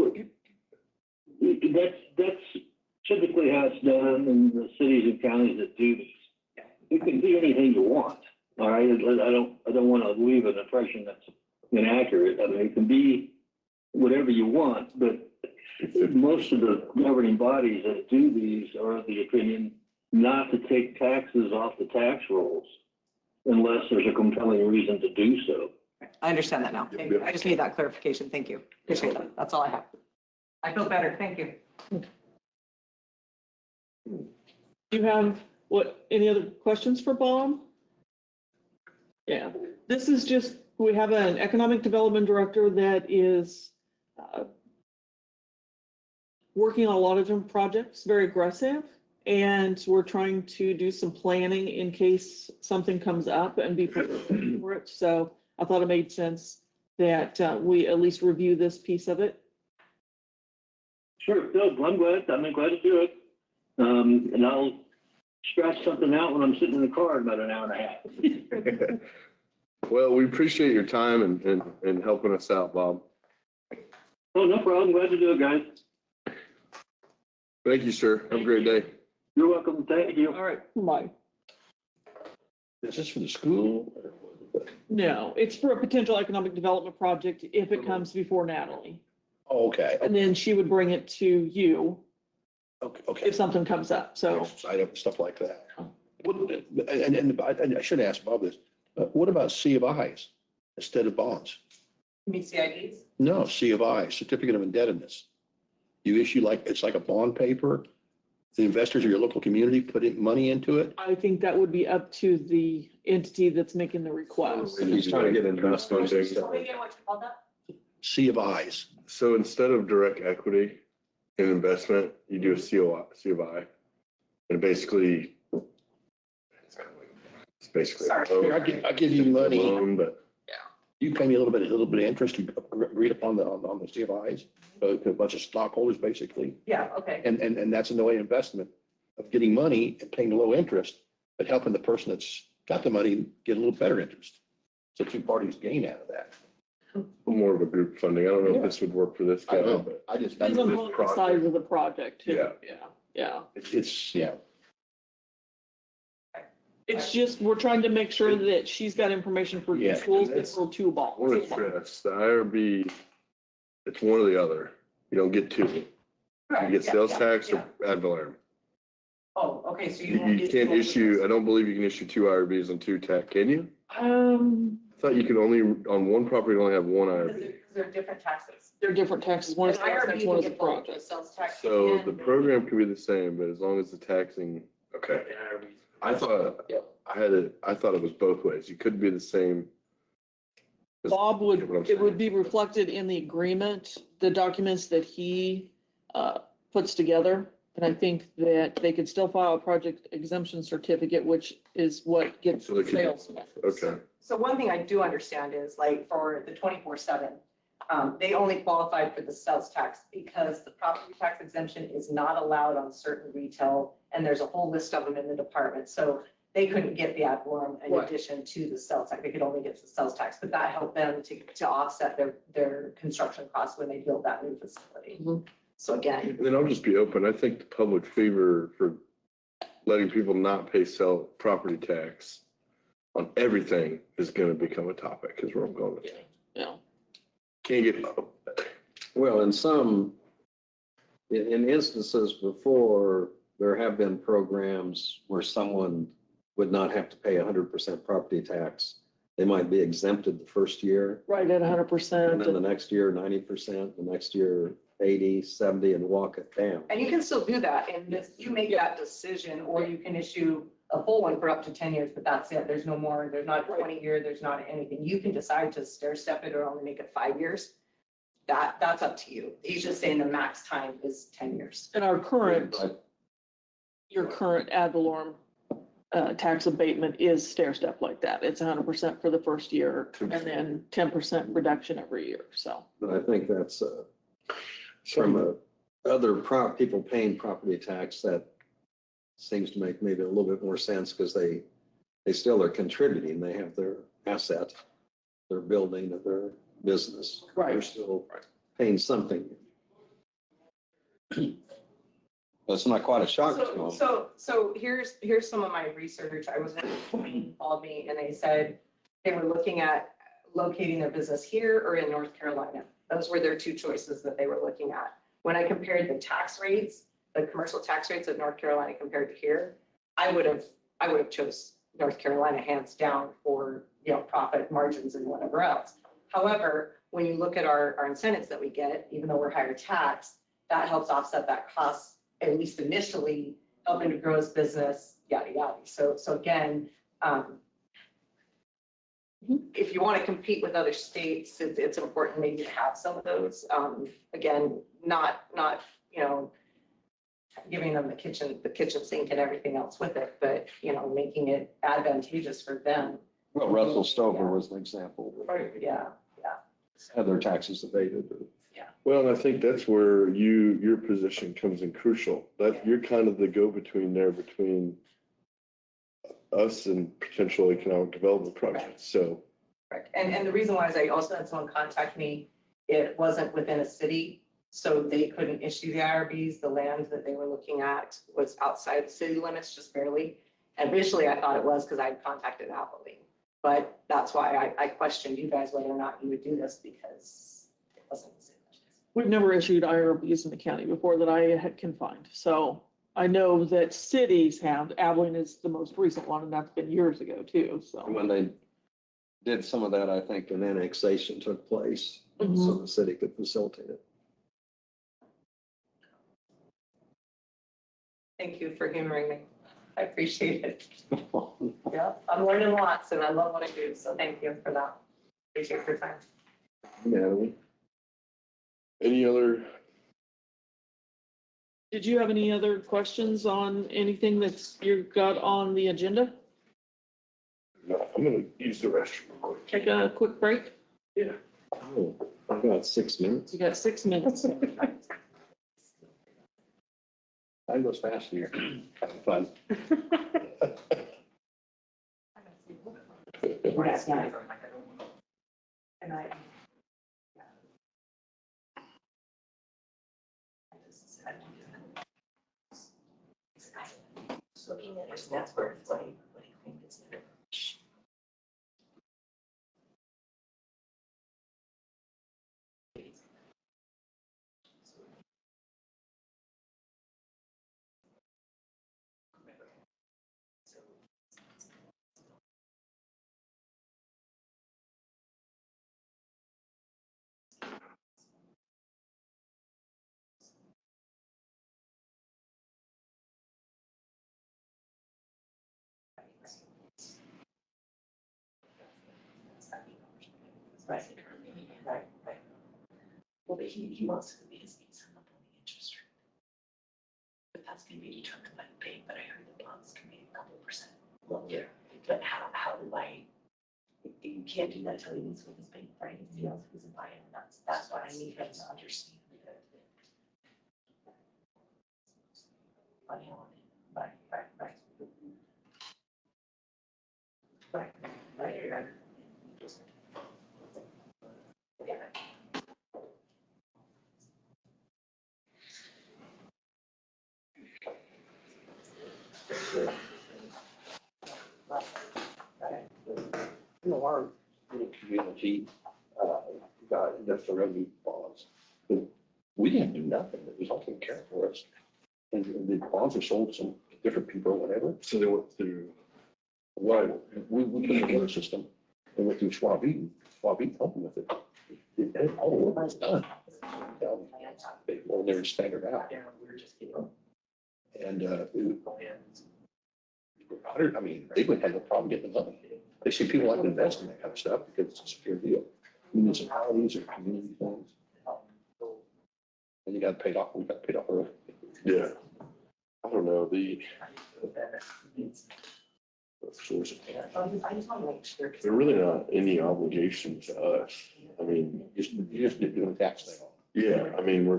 typically how it's done in the cities and counties that do this. You can be anything you want, all right? I don't want to leave an impression that's inaccurate. I mean, it can be whatever you want, but most of the governing bodies that do these are of the opinion not to take taxes off the tax rolls unless there's a compelling reason to do so. I understand that now. Thank you. I just need that clarification. Thank you. Appreciate that. That's all I have. I feel better. Thank you. Do you have, any other questions for Bob? Yeah, this is just, we have an economic development director that is working on a lot of different projects, very aggressive. And we're trying to do some planning in case something comes up and be prepared for it. So I thought it made sense that we at least review this piece of it. Sure, Bill, I'm glad to do it. And I'll scratch something out when I'm sitting in the car in about an hour and a half. Well, we appreciate your time and helping us out, Bob. Oh, no problem. Glad to do it, guys. Thank you, sir. Have a great day. You're welcome. Thank you. All right, bye. Is this for the school? No, it's for a potential economic development project if it comes before Natalie. Oh, okay. And then she would bring it to you Okay. if something comes up. So Side up, stuff like that. And I should ask Bob this. What about C of Is instead of bonds? You mean CIDs? No, C of I, certificate of indebtedness. You issue it's like a bond paper. the investors or your local community put in money into it? I think that would be up to the entity that's making the request. If he's trying to get investment. Funding. Sea of eyes. So instead of direct equity in investment, you do a C of I. And basically, it's basically. a Sorry. loan. I'll give you money. Loan, but You pay me a little bit of interest. You agreed upon on the C of Is, a bunch of stockholders, basically. Yeah, okay. And that's in the way investment of getting money and paying low interest, but helping the person that's got the money get a little better interest. So two parties gain out of that. more of a group funding. I don't know if this would work for this I guy, know, but I just, Depends on the size of the project too. Yeah. Yeah. it's, yeah. It's just, we're trying to make sure that she's got information for Yeah, tools, that's- for two balls. I want to stress, the IRB, it's one or the other. You don't get two. You get sales tax or ad valorem. Oh, okay, so You can't issue, I don't believe you can issue two IRBs and two tax, can you? I thought you could only, on one property, only have one IRB. They're different taxes. They're different taxes, one is An sales IRB tax, you one can is a get both, project. sales tax So and- the program could be the same, but as long as the taxing, okay. I thought, I thought it was both ways. You could be the same. Bob Get what I'm would, it would saying. be reflected in the agreement, the documents that he puts together. And I think that they could still file a project exemption certificate, which is what gets So they could- sales. Okay, So one thing I do understand is like for the 24/7, they only qualified for the sales tax because the property tax exemption is not allowed on certain retail. And there's a whole list of them in the department. So they couldn't get the ad valorem in Right. addition to the sales tax. They could only get the sales tax, but that helped them to offset their construction costs when they build that new facility. Mhm. So again, and then I'll just be open. I think the public fever for letting people not pay sell property tax on everything is gonna become a topic, is where I'm going with it. Yeah. Can't get, Well, in instances before, there have been programs where someone would not have to pay 100% property tax. They might be exempted the first year, Right at 100%. and then the next year, 90%, the next year, 80, 70, and walk it down. and you can still do that, and you make that decision, or you can issue a full one for up to 10 years, but that's it. There's no more, there's not 20 year, there's not anything. You can decide to stair step it or only make it 5 years. That's up to you. He's just saying the max time is 10 years. And our current, But your current ad valorem tax abatement is stair step like that. It's 100% for the first year and then 10% reduction every year. So. but I think that's from other people paying property tax, that seems to make maybe a little bit more sense because they still are contributing. They have their asset, their building, their business. Right. They're still paying something. That's not quite a shock to them. So here's some of my research. I was in called me and they said they were looking at locating their business here or in North Carolina. Those were their two choices that they were looking at. When I compared the tax rates, the commercial tax rates of North Carolina compared to here, I would have chose North Carolina hands down for, profit margins and whatever else. However, when you look at our incentives that we get, even though we're higher tax, that helps offset that cost, at least initially, helping to grow his business, yada, yada. So again, if you want to compete with other states, it's important maybe to have some of those. Again, not, giving them the kitchen sink and everything else with it, but, making it advantageous for them. Well, Russell Stover was an example. Yeah. Had their taxes abated. well, and I think that's where your position comes in crucial. That you're kind of the go-between there between us and potential economic development projects. So Correct. And the reason why is I also had someone contact me, it wasn't within a city, so they couldn't issue the IRBs. The land that they were looking at was outside the city limits, just barely. And initially I thought it was because I had contacted Appling. But that's why I questioned you guys whether or not you would do this because it wasn't the city limits. We've never issued IRBs in the county before that I had confined. So I know that cities have, Abilene is the most recent one, and that's been years ago too, so. When they did some of that, I think an annexation took place, so Mhm. the city could facilitate it. Thank you for humoring me. I appreciate it. Yeah, I'm learning lots and I love what I do, so thank you for that. Appreciate your time. Natalie? Any other, Did you have any other questions on anything that's you've got on the agenda? no, I'm gonna use the restroom real quick. Take a quick break. Yeah. Oh, I've got 6 minutes. You got 6 minutes. Time goes fast here. Having fun. And I. Looking at his network, what he claimed is. Right, right. Well, but he wants to be his needs up on the interest rate. But that's gonna be determined by the bank, but I heard the bonds can be a couple percent longer. But how do I, you can't do that until he meets with his bank, right? He knows who's a buyer, and that's what I need him to understand. Right. You know, our little community, got industrial revenue bonds. But we didn't do nothing. It was all taken care of for us. And the bonds are sold to some different people or whatever. So they went through, Why, we put it in our system and went through Schwab Eaton helped them with it. All the work was done. They were there standard out. And, I mean, they wouldn't have no problem getting the money. They see people like to invest in that kind of stuff because it's a secure deal. Municipalities or community things. And you got paid off, we got paid off early. yeah. I don't know, the source of, I just want to make sure. they're really not any obligation to us. I mean, You just didn't do a tax thing on yeah, I mean, we're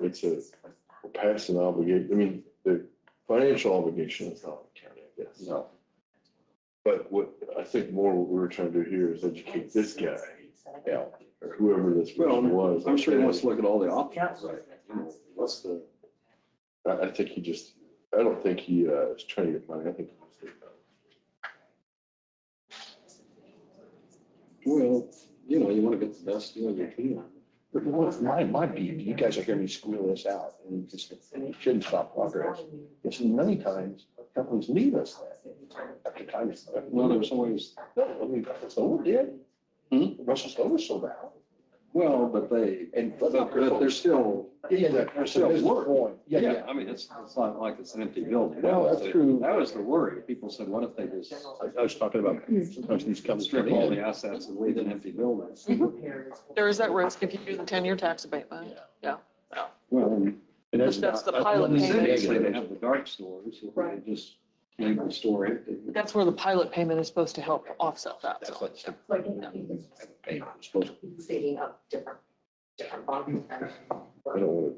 passing obligation, I mean, the financial obligation is not on the county, I guess. it. No. But what, I think more what we were trying to do here is educate this guy, Yeah. or whoever this person was. I'm sure he wants to look at all the options. Right. What's the, I think he just, I don't think he, is trying to get money, I think. Well, you know, you want to get the best deal you can. But what my view, you guys are hearing me squeal this out and it just shouldn't stop progress. It's many times companies leave us that after time. Well, there's always, I mean, Russell did. Russell Stover sold out. well, but they're still, Yeah, they're still working. Yeah. I mean, it's not like it's an empty building. Well, that's true. That was the worry. People said, what if they just I was talking about sometimes these companies. strip all the assets and leave an empty building? There is that risk if you do the 10-year tax abatement. Yeah. Well, And That's the I pilot wouldn't say they negative. have the dark stores, if they just leave the store empty. That's where the pilot payment is supposed to help offset that. That's So. what it's Like, payment was supposed to. saving up different bonds. I don't want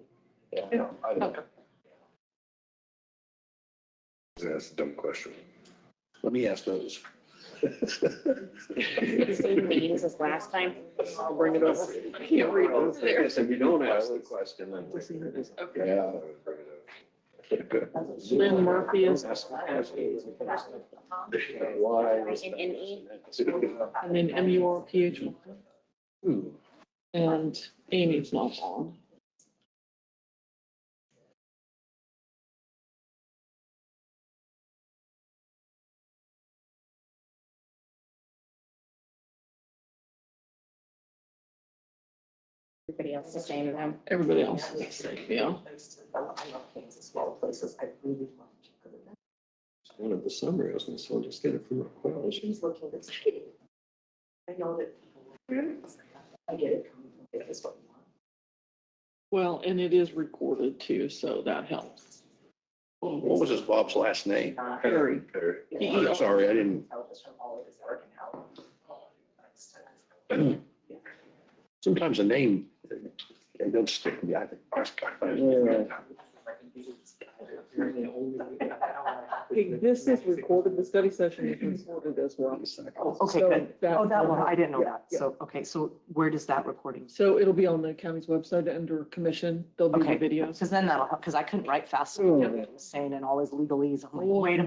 I don't- to, that's a dumb question. Let me ask those. We used this last time. I'll bring it over. I can't read those there. If you don't ask the question, then. Yeah. Lynn Murphy is, Why? In NE. and then MURPH, Ooh. and Amy's not on. Everybody else the same though. Everybody else is the same, yeah. I love things in small places. I really love one of the summaries, and so I'll just get it from Raquel. She's looking excited. I know that. I get it. It's what you want. Well, and it is recorded too, so that helps. What was this Bob's last name? Harry. I'm sorry, I didn't. Sometimes a name, they don't stick to me. I think. This is recorded, the study session is recorded as well. Okay, So good. that Oh, that will one, help. I didn't know Yeah, that. yeah. So, okay, so where does that recording? So it'll be on the county's website under commission. There'll be the Okay, videos. because then that'll help, because I couldn't write fast enough. What he was saying and all his legalese. I'm like, wait a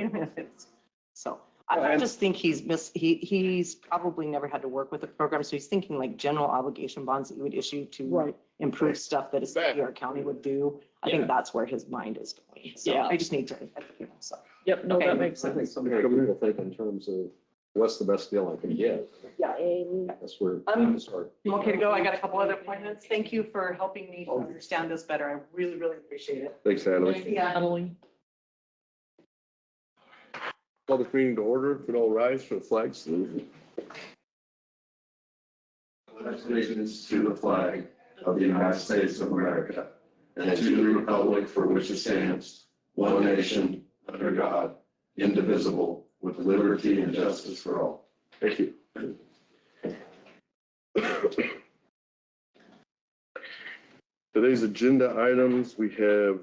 minute. So I just think he's probably never had to work with a program. So he's thinking like general obligation bonds that you would issue to Right. improve stuff that a city or county would do. I think that's where his mind is going. So Yeah. I just need to educate him. So, Yep, no, Okay. that makes I think sense. some people think in terms of what's the best deal I can get. yeah. That's where I'm- I start. I'm okay to go. I got a couple other appointments. Thank you for helping me to understand this better. I really, really appreciate it. Thanks, Natalie. Natalie. Call this meeting to order. If we'd all rise for the flag salute. Allegiance to the flag of the United States of America and to the republic for which it stands, one nation, under God, indivisible, with liberty and justice for all. Thank you. Today's agenda items, we have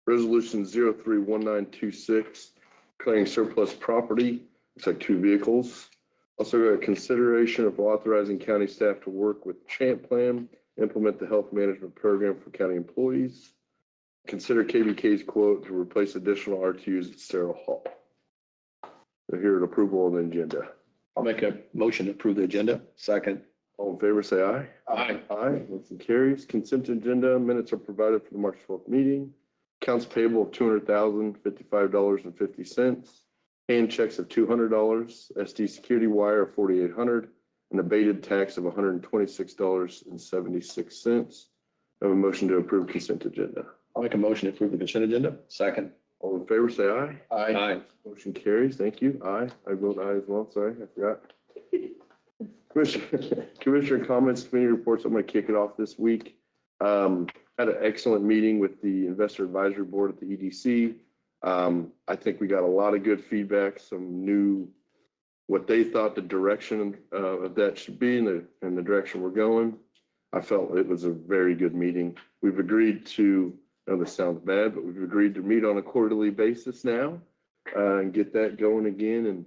resolution 031926, declaring surplus property. Looks like 2 vehicles. Also, a consideration of authorizing county staff to work with Champ Plan, implement the health management program for county employees. Consider KBK's quote to replace additional RTUs at Cerro Hall. I hear an approval on the agenda. I'll make a motion to approve the agenda. Second. All in favor, say aye. Aye. Aye, motion carries. Consent agenda minutes are provided for the March 12th meeting. Accounts payable of $200,055.50. Hand checks of $200, SD security wire of $4,800, and abated tax of $126.76. I have a motion to approve consent agenda. I'll make a motion to approve the consent agenda. Second. All in favor, say aye. Aye. Motion carries. Thank you. Aye. I vote aye as well. Sorry, I forgot. Commissioner comments, committee reports. I'm going to kick it off this week. Had an excellent meeting with the Investor Advisory Board at the EDC. I think we got a lot of good feedback, some new, what they thought the direction of that should be and the direction we're going. I felt it was a very good meeting. We've agreed to, I know this sounds bad, but we've agreed to meet on a quarterly basis now and get that going again and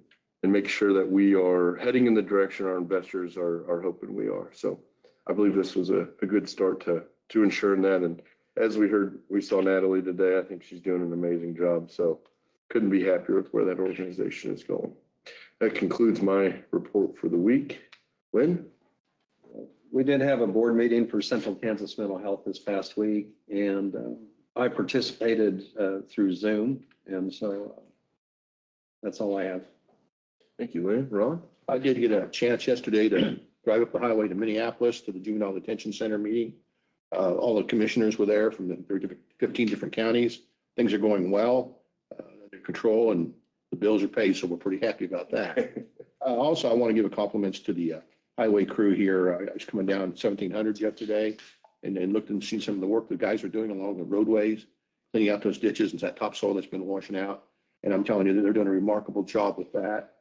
make sure that we are heading in the direction our investors are hoping we are. So I believe this was a good start to ensuring that. And as we saw Natalie today, I think she's doing an amazing job. So couldn't be happier with where that organization is going. That concludes my report for the week. Lynn? We did have a board meeting for Central Kansas Mental Health this past week, and I participated through Zoom, and so that's all I have. Thank you, Lynn. Ron? I did get a chance yesterday to drive up the highway to Minneapolis to the Juvenile Detention Center meeting. All the commissioners were there from the 15 different counties. Things are going well, under control, and the bills are paid, so we're pretty happy about that. Also, I want to give a compliments to the highway crew here. I was coming down 1700 yesterday and looked and seen some of the work the guys are doing along the roadways, cleaning out those ditches and that topsoil that's been washing out. And I'm telling you, they're doing a remarkable job with that.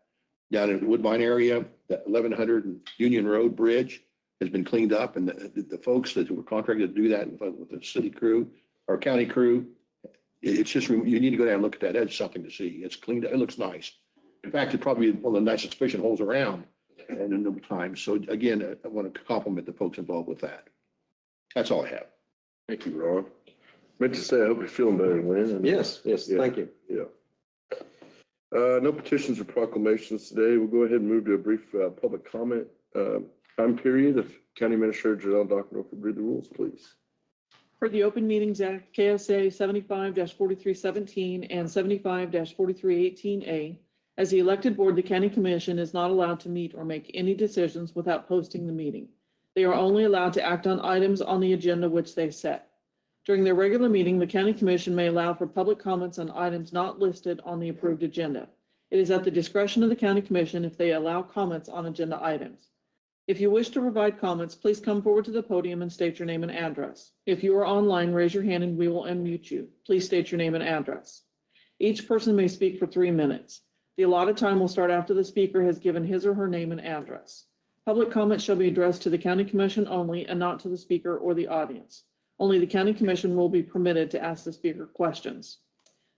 Down in the Woodbine area, the 1100 Union Road Bridge has been cleaned up, and the folks that were contracted to do that with the city crew or county crew, it's just, you need to go down and look at that. That's something to see. It's cleaned up. It looks nice. In fact, it's probably one of the nicest fishing holes around and in the time. So again, I want to compliment the folks involved with that. That's all I have. Thank you, Ron. Meant to say, I hope you're feeling better, Lynn. Yes, Yeah. thank you. Yeah. No petitions or proclamations today. We'll go ahead and move to a brief public comment time period. If County Administrator Janelle Dockendorf would read the rules, please. For the Open Meetings Act, KSA 75-4317 and 75-4318A, as the elected board, the county commission is not allowed to meet or make any decisions without posting the meeting. They are only allowed to act on items on the agenda which they set. During their regular meeting, the county commission may allow for public comments on items not listed on the approved agenda. It is at the discretion of the county commission if they allow comments on agenda items. If you wish to provide comments, please come forward to the podium and state your name and address. If you are online, raise your hand and we will unmute you. Please state your name and address. Each person may speak for 3 minutes. The allotted time will start after the speaker has given his or her name and address. Public comments shall be addressed to the county commission only and not to the speaker or the audience. Only the county commission will be permitted to ask the speaker questions.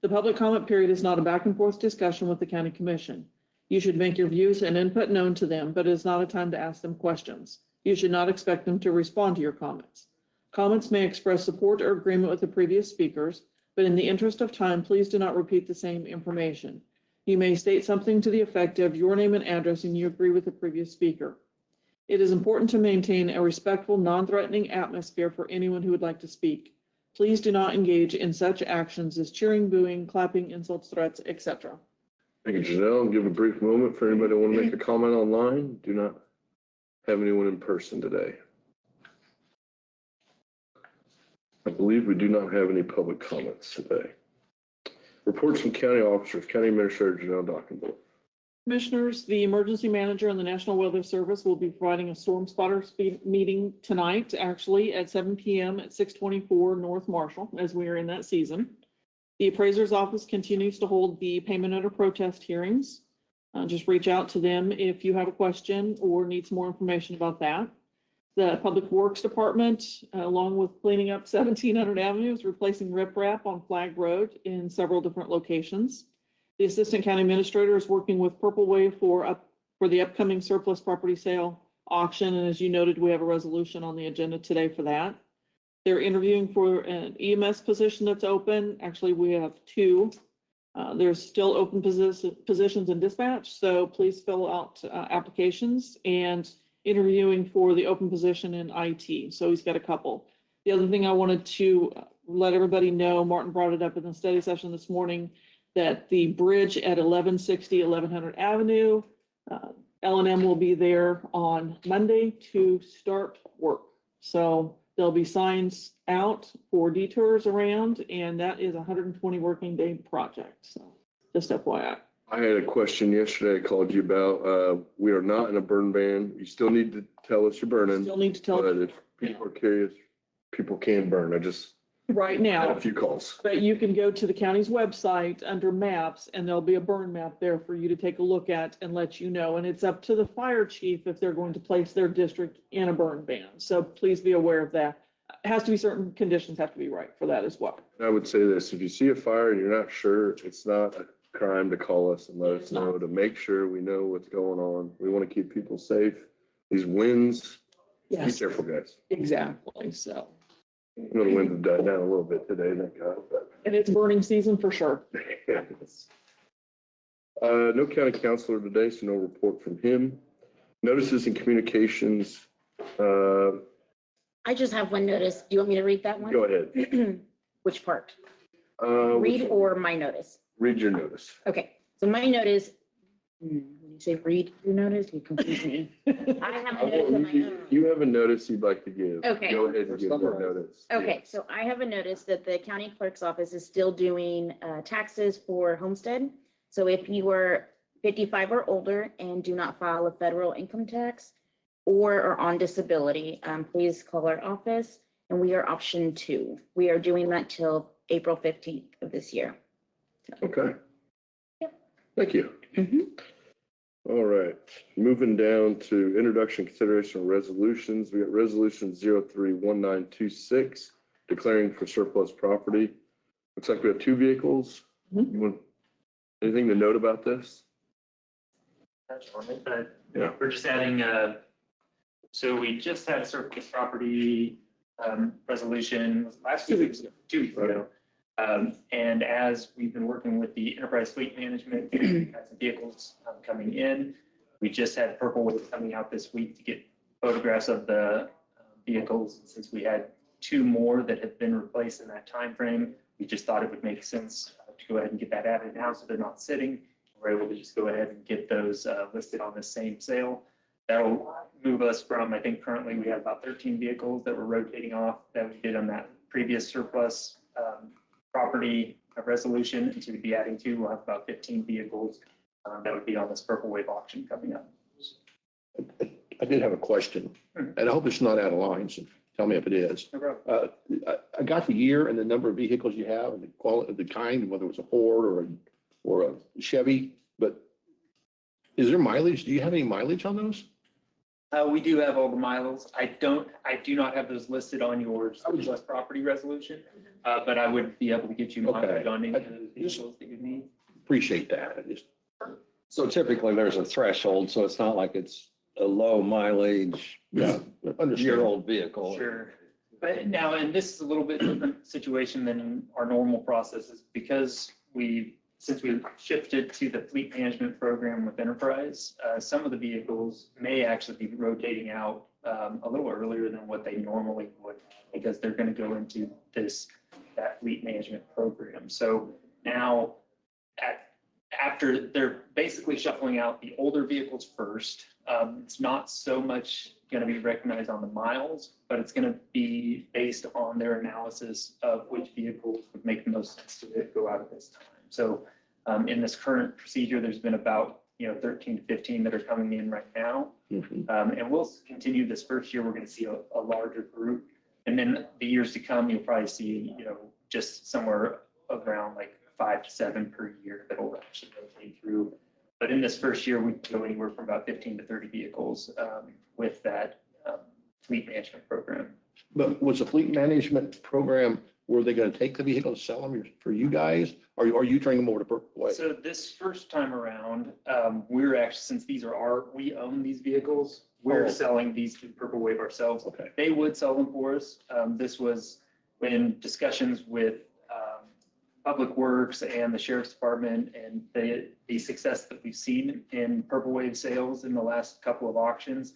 The public comment period is not a back and forth discussion with the county commission. You should make your views and input known to them, but it is not a time to ask them questions. You should not expect them to respond to your comments. Comments may express support or agreement with the previous speakers, but in the interest of time, please do not repeat the same information. You may state something to the effect of your name and address and you agree with the previous speaker. It is important to maintain a respectful, non-threatening atmosphere for anyone who would like to speak. Please do not engage in such actions as cheering, booing, clapping, insults, threats, etc. Thank you, Janelle. Give a brief moment for anybody who want to make a comment online. Do not have anyone in person today. I believe we do not have any public comments today. Reports from county officers, County Administrator Janelle Dockenborough. Commissioners, the emergency manager and the National Weather Service will be providing a storm spotter meeting tonight, actually at 7 p.m. at 624 North Marshall, as we are in that season. The appraiser's office continues to hold the payment under protest hearings. Just reach out to them if you have a question or need some more information about that. The Public Works Department, along with cleaning up 1700 Avenue, is replacing riprap on Flag Road in several different locations. The Assistant County Administrator is working with Purple Wave for the upcoming surplus property sale auction. And as you noted, we have a resolution on the agenda today for that. They're interviewing for an EMS position that's open. Actually, we have 2. There's still open positions in dispatch, so please fill out applications, and interviewing for the open position in IT. So he's got a couple. The other thing I wanted to let everybody know, Martin brought it up in the study session this morning, that the bridge at 1160 1100 Avenue, L&M will be there on Monday to start work. So there'll be signs out for detours around, and that is a 120 working day project. So just FYI. I had a question yesterday I called you about. We are not in a burn ban. You still need to tell us you're burning. Still need to tell. But if people are curious, people can burn. I just right now had a few calls. But you can go to the county's website under maps, and there'll be a burn map there for you to take a look at and let you know. And it's up to the fire chief if they're going to place their district in a burn ban. So please be aware of that. It has to be, certain conditions have to be right for that as well. I would say this: if you see a fire and you're not sure, it's not a crime to call us and let us know, to make sure we know what's going on. We want to keep people safe. These winds, be careful, guys. Exactly. So. The winds have died down a little bit today, thank God. But and it's burning season for sure. No county councilor today, so no report from him. Notices and communications. I just have one notice. Do you want me to read that one? Go ahead. Which part? Read or my notice? Read your notice. Okay, so my notice, when you say read your notice, you confuse me. I have a notice of my own. You have a notice you'd like to give. Okay. Go ahead and give your notice. Okay, so I have a notice that the county clerk's office is still doing taxes for homestead. So if you are 55 or older and do not file a federal income tax or are on disability, please call our office, and we are option 2. We are doing that till April 15th of this year. Okay. Yep. Thank you. Mm-hmm. All right, moving down to introduction, consideration of resolutions. We got resolution 031926, declaring for surplus property. Looks like we have 2 vehicles. Mhm. You want anything to note about this? Touch on it, but Yeah. we're just adding, so we just had a surplus property resolution was it last 2 week? weeks ago. 2 weeks ago. And as we've been working with the enterprise fleet management, we've had some vehicles coming in. We just had Purple Wave coming out this week to get photographs of the vehicles. Since we had 2 more that have been replaced in that time frame, we just thought it would make sense to go ahead and get that added now so they're not sitting. We're able to just go ahead and get those listed on the same sale. That'll move us from, I think currently we have about 13 vehicles that we're rotating off that we did on that previous surplus property resolution, and so we'd be adding to, we'll have about 15 vehicles that would be on this Purple Wave auction coming up. I did have a question, and I hope it's not out of line, so tell me if it is. No problem. I got the year and the number of vehicles you have and the quality, the kind, whether it was a Ford or a Chevy, but is there mileage? Do you have any mileage on those? We do have all the miles. I do not have those listed on your surplus property resolution, but I would be able to get you mileage Okay. on any of the vehicles that you need. Appreciate that. I just, So typically there's a threshold, so it's not like it's a low mileage, yeah, understand. year-old vehicle. Sure. But now, and this is a little bit different situation than our normal processes because since we shifted to the fleet management program with Enterprise, some of the vehicles may actually be rotating out a little earlier than what they normally would because they're going to go into that fleet management program. So now after they're basically shuffling out the older vehicles first, it's not so much going to be recognized on the miles, but it's going to be based on their analysis of which vehicles would make the most sense to go out at this time. So in this current procedure, there's been about 13 to 15 that are coming in right now. And we'll continue this first year. We're going to see a larger group. And then the years to come, you'll probably see, just somewhere around like 5 to 7 per year that will actually rotate through. But in this first year, we go anywhere from about 15 to 30 vehicles with that fleet management program. But was the fleet management program, were they going to take the vehicle and sell them for you guys? Or are you turning them over to Purple Wave? So this first time around, we're actually, since we own these vehicles, we're selling these to Purple Wave ourselves. Okay. They would sell them for us. This was in discussions with Public Works and the Sheriff's Department and the success that we've seen in Purple Wave sales in the last couple of auctions.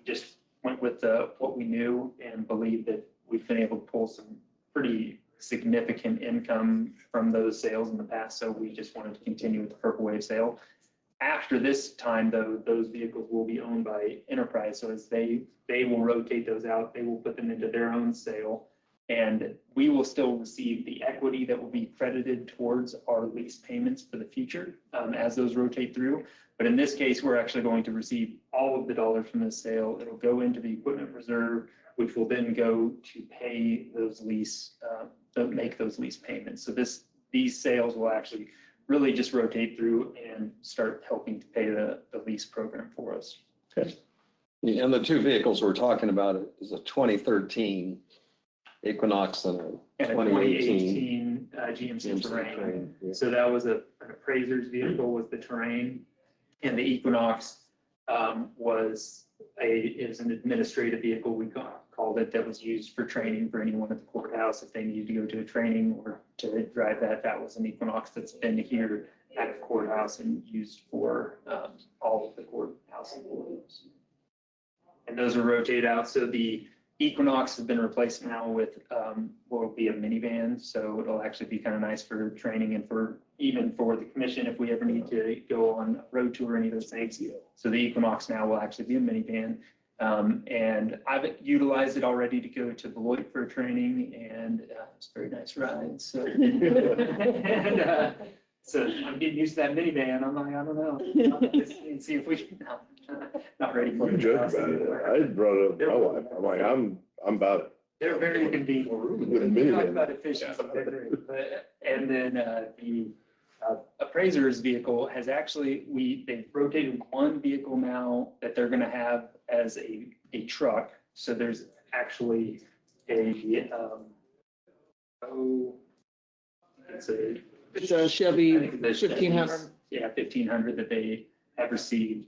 Just went with what we knew and believed that we've been able to pull some pretty significant income from those sales in the past. So we just wanted to continue with the Purple Wave sale. After this time, though, those vehicles will be owned by Enterprise. So as they will rotate those out, they will put them into their own sale. And we will still receive the equity that will be credited towards our lease payments for the future as those rotate through. But in this case, we're actually going to receive all of the dollars from this sale. It'll go into the equipment reserve, which will then go to pay those make those lease payments. So these sales will actually really just rotate through and start helping to pay the lease program for us. Okay. And the two vehicles we're talking about is a 2013 Equinox and a 2018 GMC Terrain. Terrain. Yeah. So that was an appraiser's vehicle with the Terrain, and the Equinox was an administrative vehicle, we called it, that was used for training for anyone at the courthouse. If they needed to go to a training or to drive that was an Equinox that's been here at the courthouse and used for all of the courthouse employees. And those are rotated out. So the Equinox has been replaced now with what will be a minivan. So it'll actually be kind of nice for training and even for the commission if we ever need to go on a road tour or any of those things. So the Equinox now will actually be a minivan. And I've utilized it already to go to Beloit for training, and it's a very nice ride. So, so I'm getting used to that minivan. I'm like, I don't know. Let's see if we can. Not ready for You it. joke about it. I brought it up with my wife. I'm like, I'm about it. They're very convenient. With a We talk minivan. about efficiency. They're great. And then the appraiser's vehicle has actually, they've rotated one vehicle now that they're going to have as a truck. So there's actually It's a Chevy I think it's a 1500. Yeah, 1500 that they have received.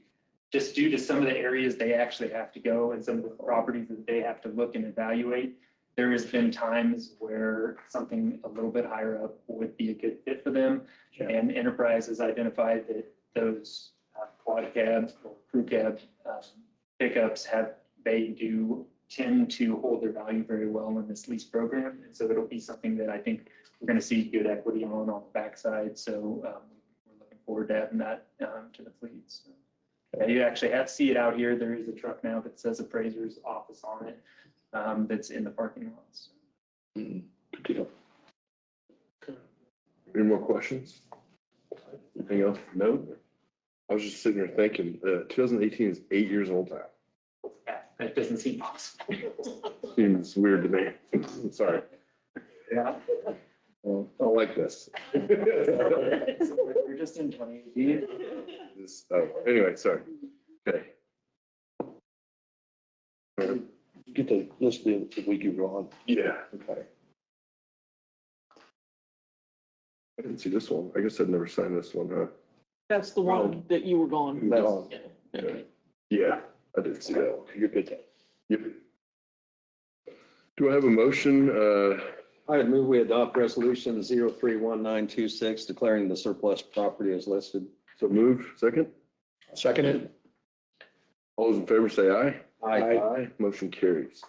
Just due to some of the areas they actually have to go and some of the properties that they have to look and evaluate, there has been times where something a little bit higher up would be a good fit for them. Yeah. And Enterprise has identified that those quad cabs or crew cab pickups they do tend to hold their value very well in this lease program. And so it'll be something that I think we're going to see good equity on the backside. So we're looking forward to adding that to the fleet. So, yeah, you actually see it out here. There is a truck now that says appraiser's office on it that's in the parking lots. Good deal. Any more questions? Anything else? No? I was just sitting there thinking, 2018 is 8 years old now. Yeah, that doesn't seem possible. Seems weird to me. Sorry. Yeah. Well, I don't like this. We're just in 2018. Anyway, sorry. Okay. Get the list in the week you're gone. Yeah, okay. I didn't see this one. I guess I'd never signed this one, huh? That's the one that you were gone. No. Yeah. Yeah, I did see that one. You're good then. Yep. Do I have a motion? I would move we adopt resolution 031926, declaring the surplus property as listed. So move, second? Second it. All those in favor say aye. Aye. Motion carries.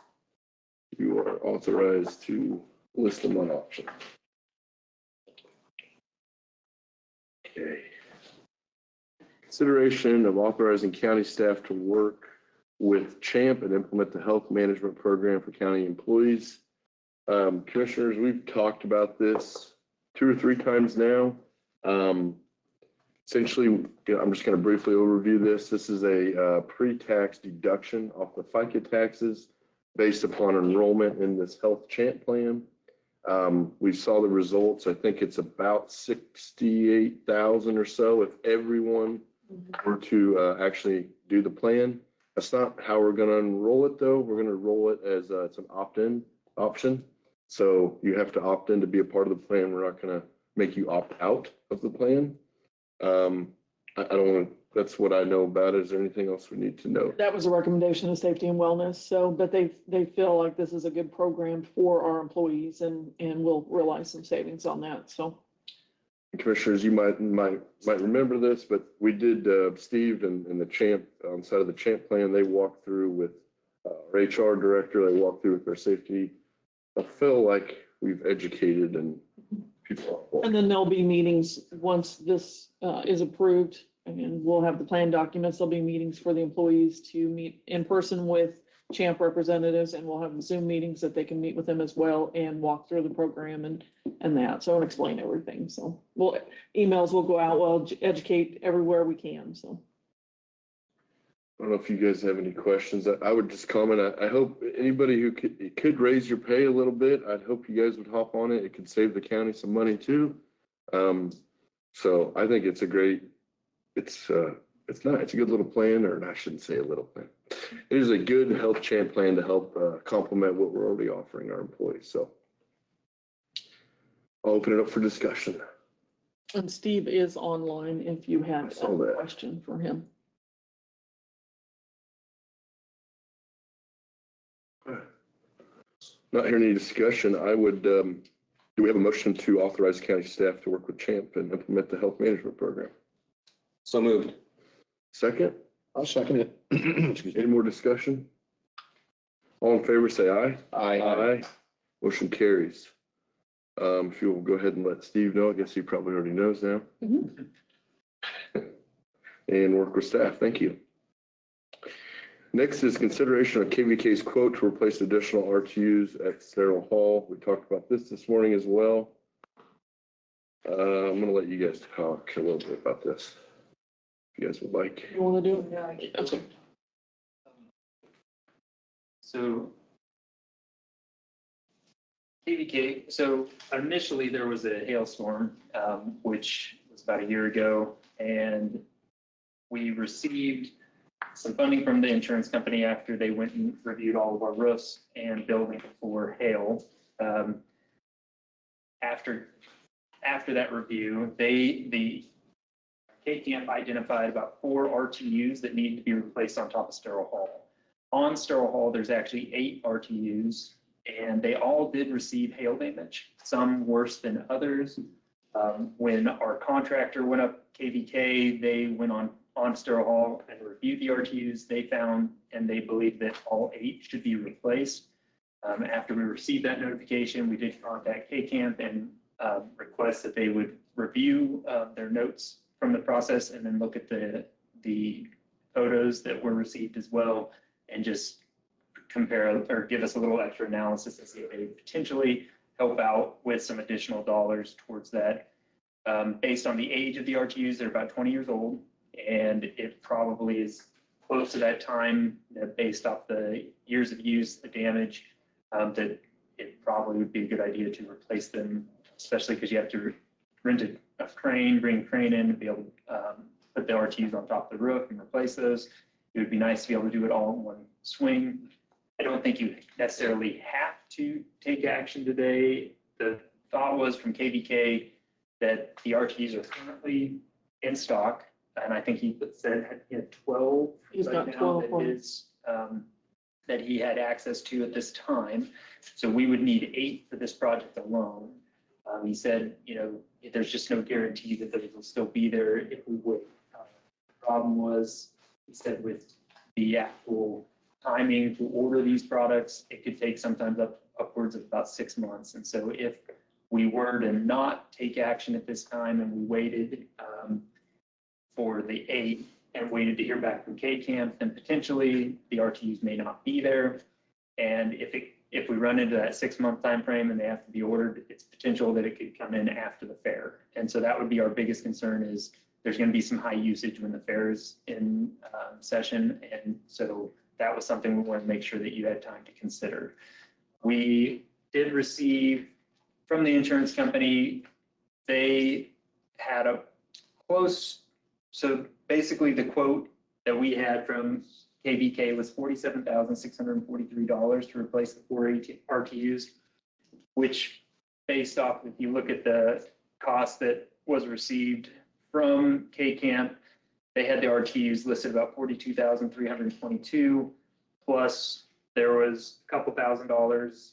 You are authorized to list them on auction. Okay. Consideration of authorizing county staff to work with CHAMP and implement the health management program for county employees. Commissioners, we've talked about this 2 or 3 times now. Essentially, I'm just going to briefly overview this. This is a pre-tax deduction off the FICA taxes based upon enrollment in this health CHAMP plan. We saw the results. I think it's about 68,000 or so if everyone were to actually do the plan. That's not how we're going to enroll it, though. We're going to roll it as it's an opt-in option. So you have to opt in to be a part of the plan. We're not going to make you opt out of the plan. I don't want, that's what I know about it. Is there anything else we need to know? That was a recommendation of safety and wellness. So, but they feel like this is a good program for our employees and we'll realize some savings on that. So. Commissioners, you might remember this, but we did, Steve and the CHAMP, on side of the CHAMP plan, they walked through with our HR director, they walked through with our safety. I feel like we've educated and people. And then there'll be meetings once this is approved and we'll have the plan documents. There'll be meetings for the employees to meet in person with CHAMP representatives, and we'll have Zoom meetings that they can meet with them as well and walk through the program and that. So I'll explain everything. So emails will go out. We'll educate everywhere we can. So. I don't know if you guys have any questions. I would just comment. I hope anybody who could raise your pay a little bit, I'd hope you guys would hop on it. It could save the county some money too. So I think it's a great, it's a good little plan, or I shouldn't say a little plan. It is a good health CHAMP plan to help complement what we're already offering our employees. So I'll open it up for discussion. And Steve is online if you I had saw a that. question for him. Not hearing any discussion, I would, do we have a motion to authorize county staff to work with CHAMP and implement the health management program? So moved. Second, I'll second it. Excuse any me. more discussion? All in favor, say aye. Aye. Motion carries. If you'll go ahead and let Steve know, I guess he probably already knows now. And work with staff. Thank you. Next is consideration of KVK's quote to replace additional RTUs at Sterile Hall. We talked about this morning as well. I'm going to let you guys talk a little bit about this, if you guys would like. You want to do it? Okay. So KVK, so initially there was a hailstorm, which was about a year ago, and we received some funding from the insurance company after they went and reviewed all of our roofs and buildings for hail. After that review, the K-Camp identified about 4 RTUs that need to be replaced on top of Sterile Hall. On Sterile Hall, there's actually 8 RTUs, and they all did receive hail damage, some worse than others. When our contractor went up KVK, they went on Sterile Hall and reviewed the RTUs. They found and they believe that all 8 should be replaced. After we received that notification, we did contact K-Camp and request that they would review their notes from the process and then look at the photos that were received as well, and just compare or give us a little extra analysis and see if they potentially help out with some additional dollars towards that. Based on the age of the RTUs, they're about 20 years old, and it probably is close to that time based off the years of use, the damage, that it probably would be a good idea to replace them, especially because you have to rent a crane, bring a crane in to be able to put the RTUs on top of the roof and replace those. It would be nice to be able to do it all in one swing. I don't think you necessarily have to take action today. The thought was from KBK that the RTUs are currently in stock, and I think he said he had 12. He's right got now 12 that for- is, that he had access to at this time. So we would need 8 for this project alone. He said, you know, there's just no guarantee that those will still be there if we wait. The problem was, he said, with the actual timing to order these products, it could take sometimes upwards of about 6 months. And so if we were to not take action at this time and we waited for the 8 and waited to hear back from K-Camp, then potentially the RTUs may not be there. And if we run into that 6-month time frame and they have to be ordered, it's potential that it could come in after the fair. And so that would be our biggest concern, is there's going to be some high usage when the fair is in session. And so that was something we wanted to make sure that you had time to consider. We did receive from the insurance company, they had a close, so basically the quote that we had from KBK was $47,643 to replace the 4 RTUs, which, based off, if you look at the cost that was received from K-Camp, they had the RTUs listed about $42,322, plus there was a couple $1,000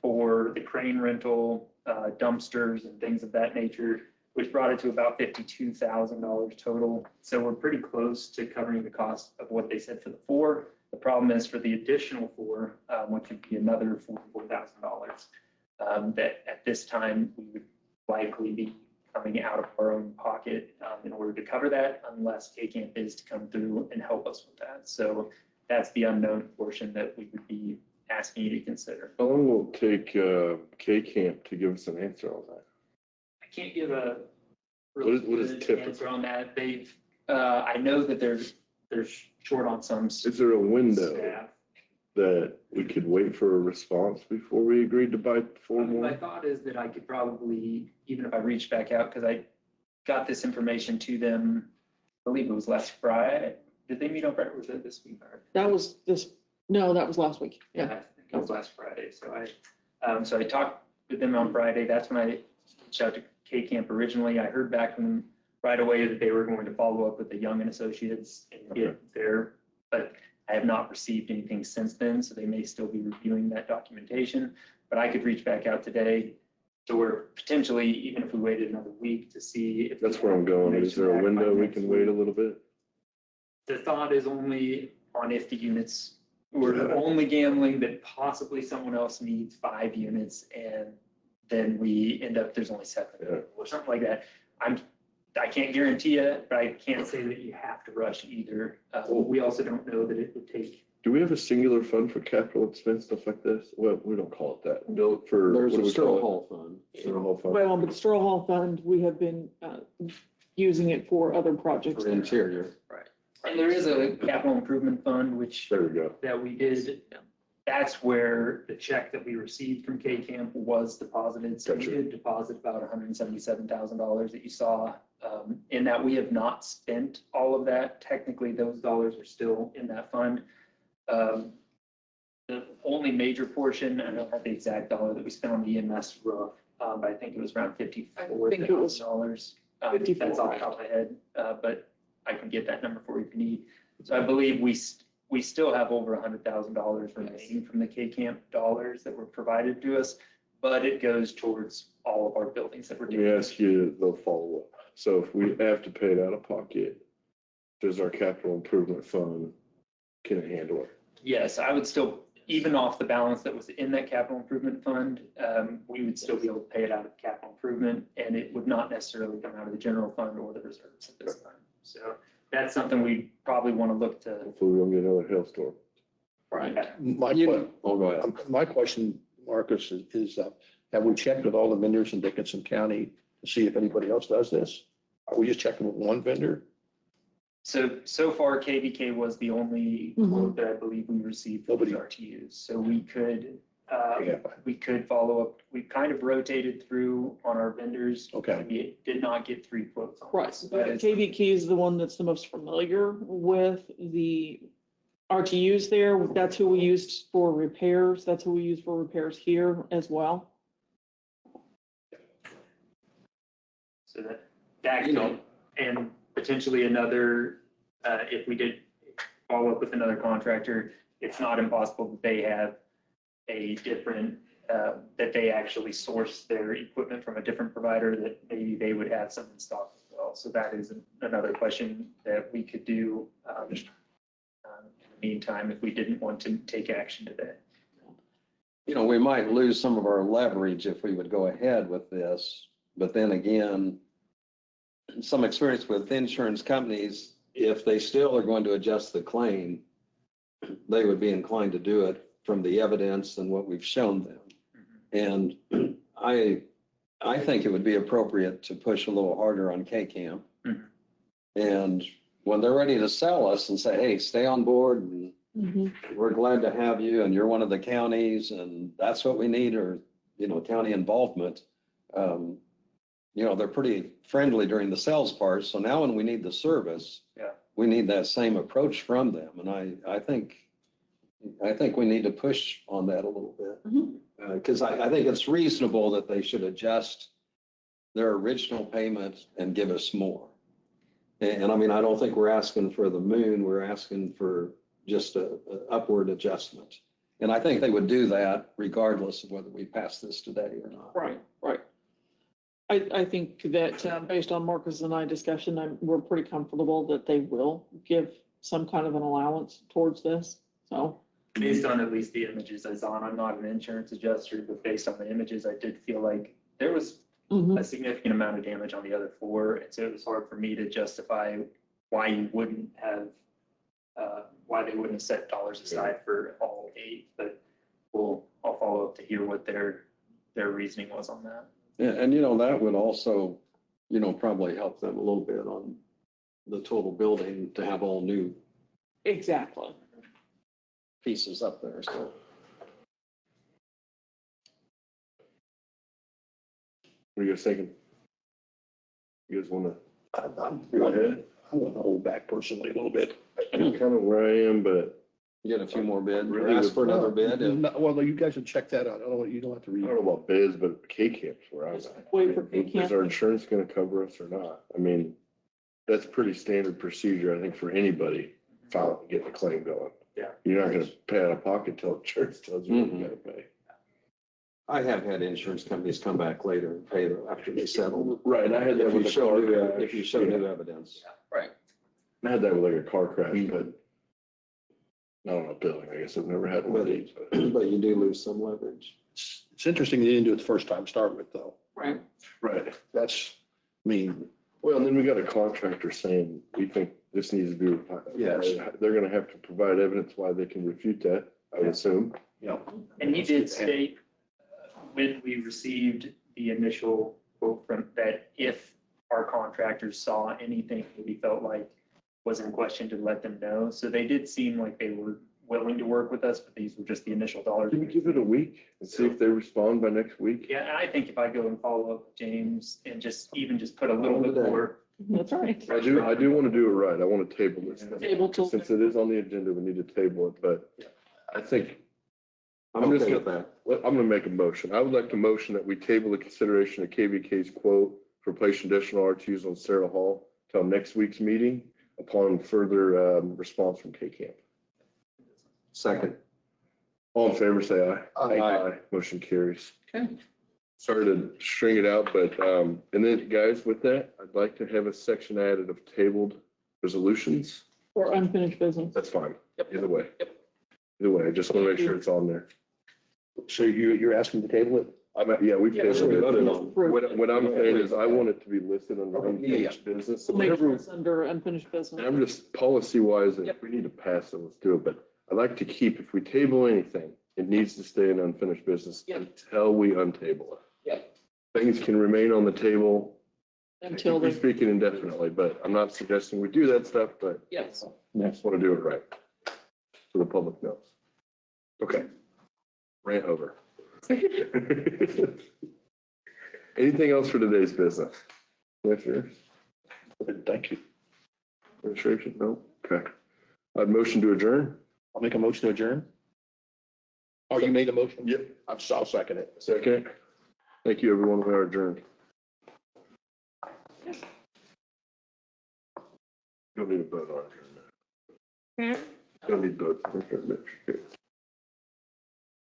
for the crane rental, dumpsters and things of that nature, which brought it to about $52,000 total. So we're pretty close to covering the cost of what they said for the 4. The problem is for the additional 4, which would be another $44,000, that at this time we would likely be coming out of our own pocket in order to cover that, unless K-Camp is to come through and help us with that. So that's the unknown portion that we would be asking you to consider. How long will it take K-Camp to give us an answer on that? I can't give a What is good typical? answer on that. They've, I know that they're short on some Is there a window staff. that we could wait for a response before we agreed to buy 4 My more? thought is that I could probably, even if I reached back out, because I got this information to them, I believe it was last Friday. Did they meet on Friday, or was it this week? That was no, that was last week. Yeah, I think it was last Friday. So I talked with them on Friday. That's when I reached out to K-Camp originally. I heard back from them right away that they were going to follow up with the Young and Associates and get there, but I have not received anything since then, so they may still be reviewing that documentation. But I could reach back out today, so we're potentially, even if we waited another week to see if That's where I'm going. Is there a window we can wait a little bit? The thought is only on if the units, we're only gambling that possibly someone else needs 5 units, and then we end up, there's only 7 or something like that. I can't guarantee it, but I can't say that you have to rush either. We also don't know that it would take. Do we have a singular fund for capital expense, stuff like this? Well, we don't call it that. No, for. There's what do a we Sterling call Hall fund. it? Sterling Hall fund. Well, but the Stroll Hall Fund, we have been using it for other projects. For interior. And there is a capital improvement fund, which There we go. that we did. That's where the check that we received from K-Camp was deposited. So we Gotcha. did deposit about $177,000 that you saw. In that we have not spent all of that. Technically, those dollars are still in that fund. The only major portion, I don't have the exact dollar that we spent on the EMS roof, but I think it was around $54,000. That's off the top of my head, but I can get that number for you if you need. So I believe we still have over $100,000 remaining from the K-Camp dollars that were provided to us, but it goes towards all of our buildings that we're Let me doing. ask you the follow-up. So if we have to pay it out of pocket, does our capital improvement fund, can it handle it? Yes, I would still, even off the balance that was in that capital improvement fund, we would still be able to pay it out of capital improvement, and it would not necessarily come out of the general fund or the reserves at this time. So that's something we probably want to look to. Hopefully we don't get another hailstorm. Right. My, Oh, go ahead. my question, Marcus, is have we checked with all the vendors in Dickinson County to see if anybody else does this? Are we just checking with one vendor? So far, KVK was the only quote that I believe we received for the RTUs. So we could follow up. We kind of rotated through on our vendors. Okay. We did not get 3 quotes. on Right, this. but KVK is the one that's the most familiar with the RTUs there. That's who we used for repairs. That's who we use for repairs here as well. So that could, and potentially another, if we did follow up with another contractor, it's not impossible that they have a different, that they actually source their equipment from a different provider, that maybe they would have some in stock as well. So that is another question that we could do in the meantime, if we didn't want to take action today. We might lose some of our leverage if we would go ahead with this, but then again, some experience with insurance companies, if they still are going to adjust the claim, they would be inclined to do it from the evidence and what we've shown them. And I think it would be appropriate to push a little harder on K-Camp. And when they're ready to sell us and say, hey, stay on board and we're glad to have you and you're one of the counties and that's what we need, or, county involvement. They're pretty friendly during the sales part. So now when we need the service, we need that same approach from them. And I think we need to push on that a little bit. Because I think it's reasonable that they should adjust their original payment and give us more. And I mean, I don't think we're asking for the moon. We're asking for just a upward adjustment. And I think they would do that regardless of whether we pass this today or not. Right. I think that based on Marcus and I discussion, we're pretty comfortable that they will give some kind of an allowance towards this. So based on at least the images I saw, and I'm not an insurance adjuster, but based on the images, I did feel like there was a significant amount of damage on the other 4. And so it was hard for me to justify why they wouldn't have set dollars aside for all 8. But I'll follow up to hear what their reasoning was on that. And that would also, probably help them a little bit on the total building to have all new exactly. pieces up there. So. What are you guys thinking? You guys want to Go ahead. I want to hold back personally a little bit. kind of where I am, but Get a few more bids, or Really ask for another bid. Well, you guys should check that out. You don't have to I read. don't know about bids, but K-Camp's where I'm at. Wait for Is K-Camp. our insurance going to cover us or not? I mean, that's pretty standard procedure, I think, for anybody filing, getting a claim going. Yeah. You're not going to pay out of pocket till insurance tells you what you got to pay. I have had insurance companies come back later and pay them after they settle. Right, I had that If you with a show car new, crash. if you show new evidence. Right. I had that with like a car crash, but I don't know, billing, I guess I've never had one of these. but- But you do lose some leverage. It's interesting you didn't do it the first time to start with, though. Right. Right. That's, I mean, Well, and then we got a contractor saying, we think this needs to be. Yes. They're gonna have to provide evidence why they can refute that, I would assume. And he did state when we received the initial quote from that, if our contractors saw anything that we felt like was in question, to let them know. So they did seem like they were willing to work with us, but these were just the initial dollars. Can we give it a week and see if they respond by next week? Yeah, and I think if I go and follow up with James and just put a little bit more. That's right. I do want to do it right. I want to table this. Table till- Since it is on the agenda, we need to table it, but I think I'm just okay with that. I'm gonna make a motion. I would like to motion that we table the consideration of KVK's quote for placing additional RTUs on Sarah Hall till next week's meeting upon further response from K-Camp. Second. All in favor, say aye. Aye. Motion carries. Okay. Sorry to string it out, but, and then guys, with that, I'd like to have a section added of tabled resolutions. Or unfinished business. That's fine. Yep. Either way. Yep. Either way, I just want to make sure it's on there. so you're asking to table it? We've Yeah, tabled so we it. voted on. What I'm saying is I want it to be listed under unfinished business. So Make sure whatever, it's under unfinished business. and I'm just policy wise, Yep. if we need to pass it, let's do it. But I'd like to keep, if we table anything, it needs to stay in unfinished business until we untable it. Yep. Things can remain on the table. Until We're they, speaking indefinitely, but I'm not suggesting we do that stuff, but yes. I just want to do it right. So the public knows. Okay. Rant over. Anything else for today's business? Commissioners? Thank you. Administration? No? Okay. I'd motion to adjourn. I'll make a motion to adjourn. Oh, you made a motion? Yep. I'll second it. Second. Thank you, everyone. We are adjourned. Don't need a vote on adjournment. Don't need votes.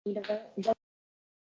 Need a vote?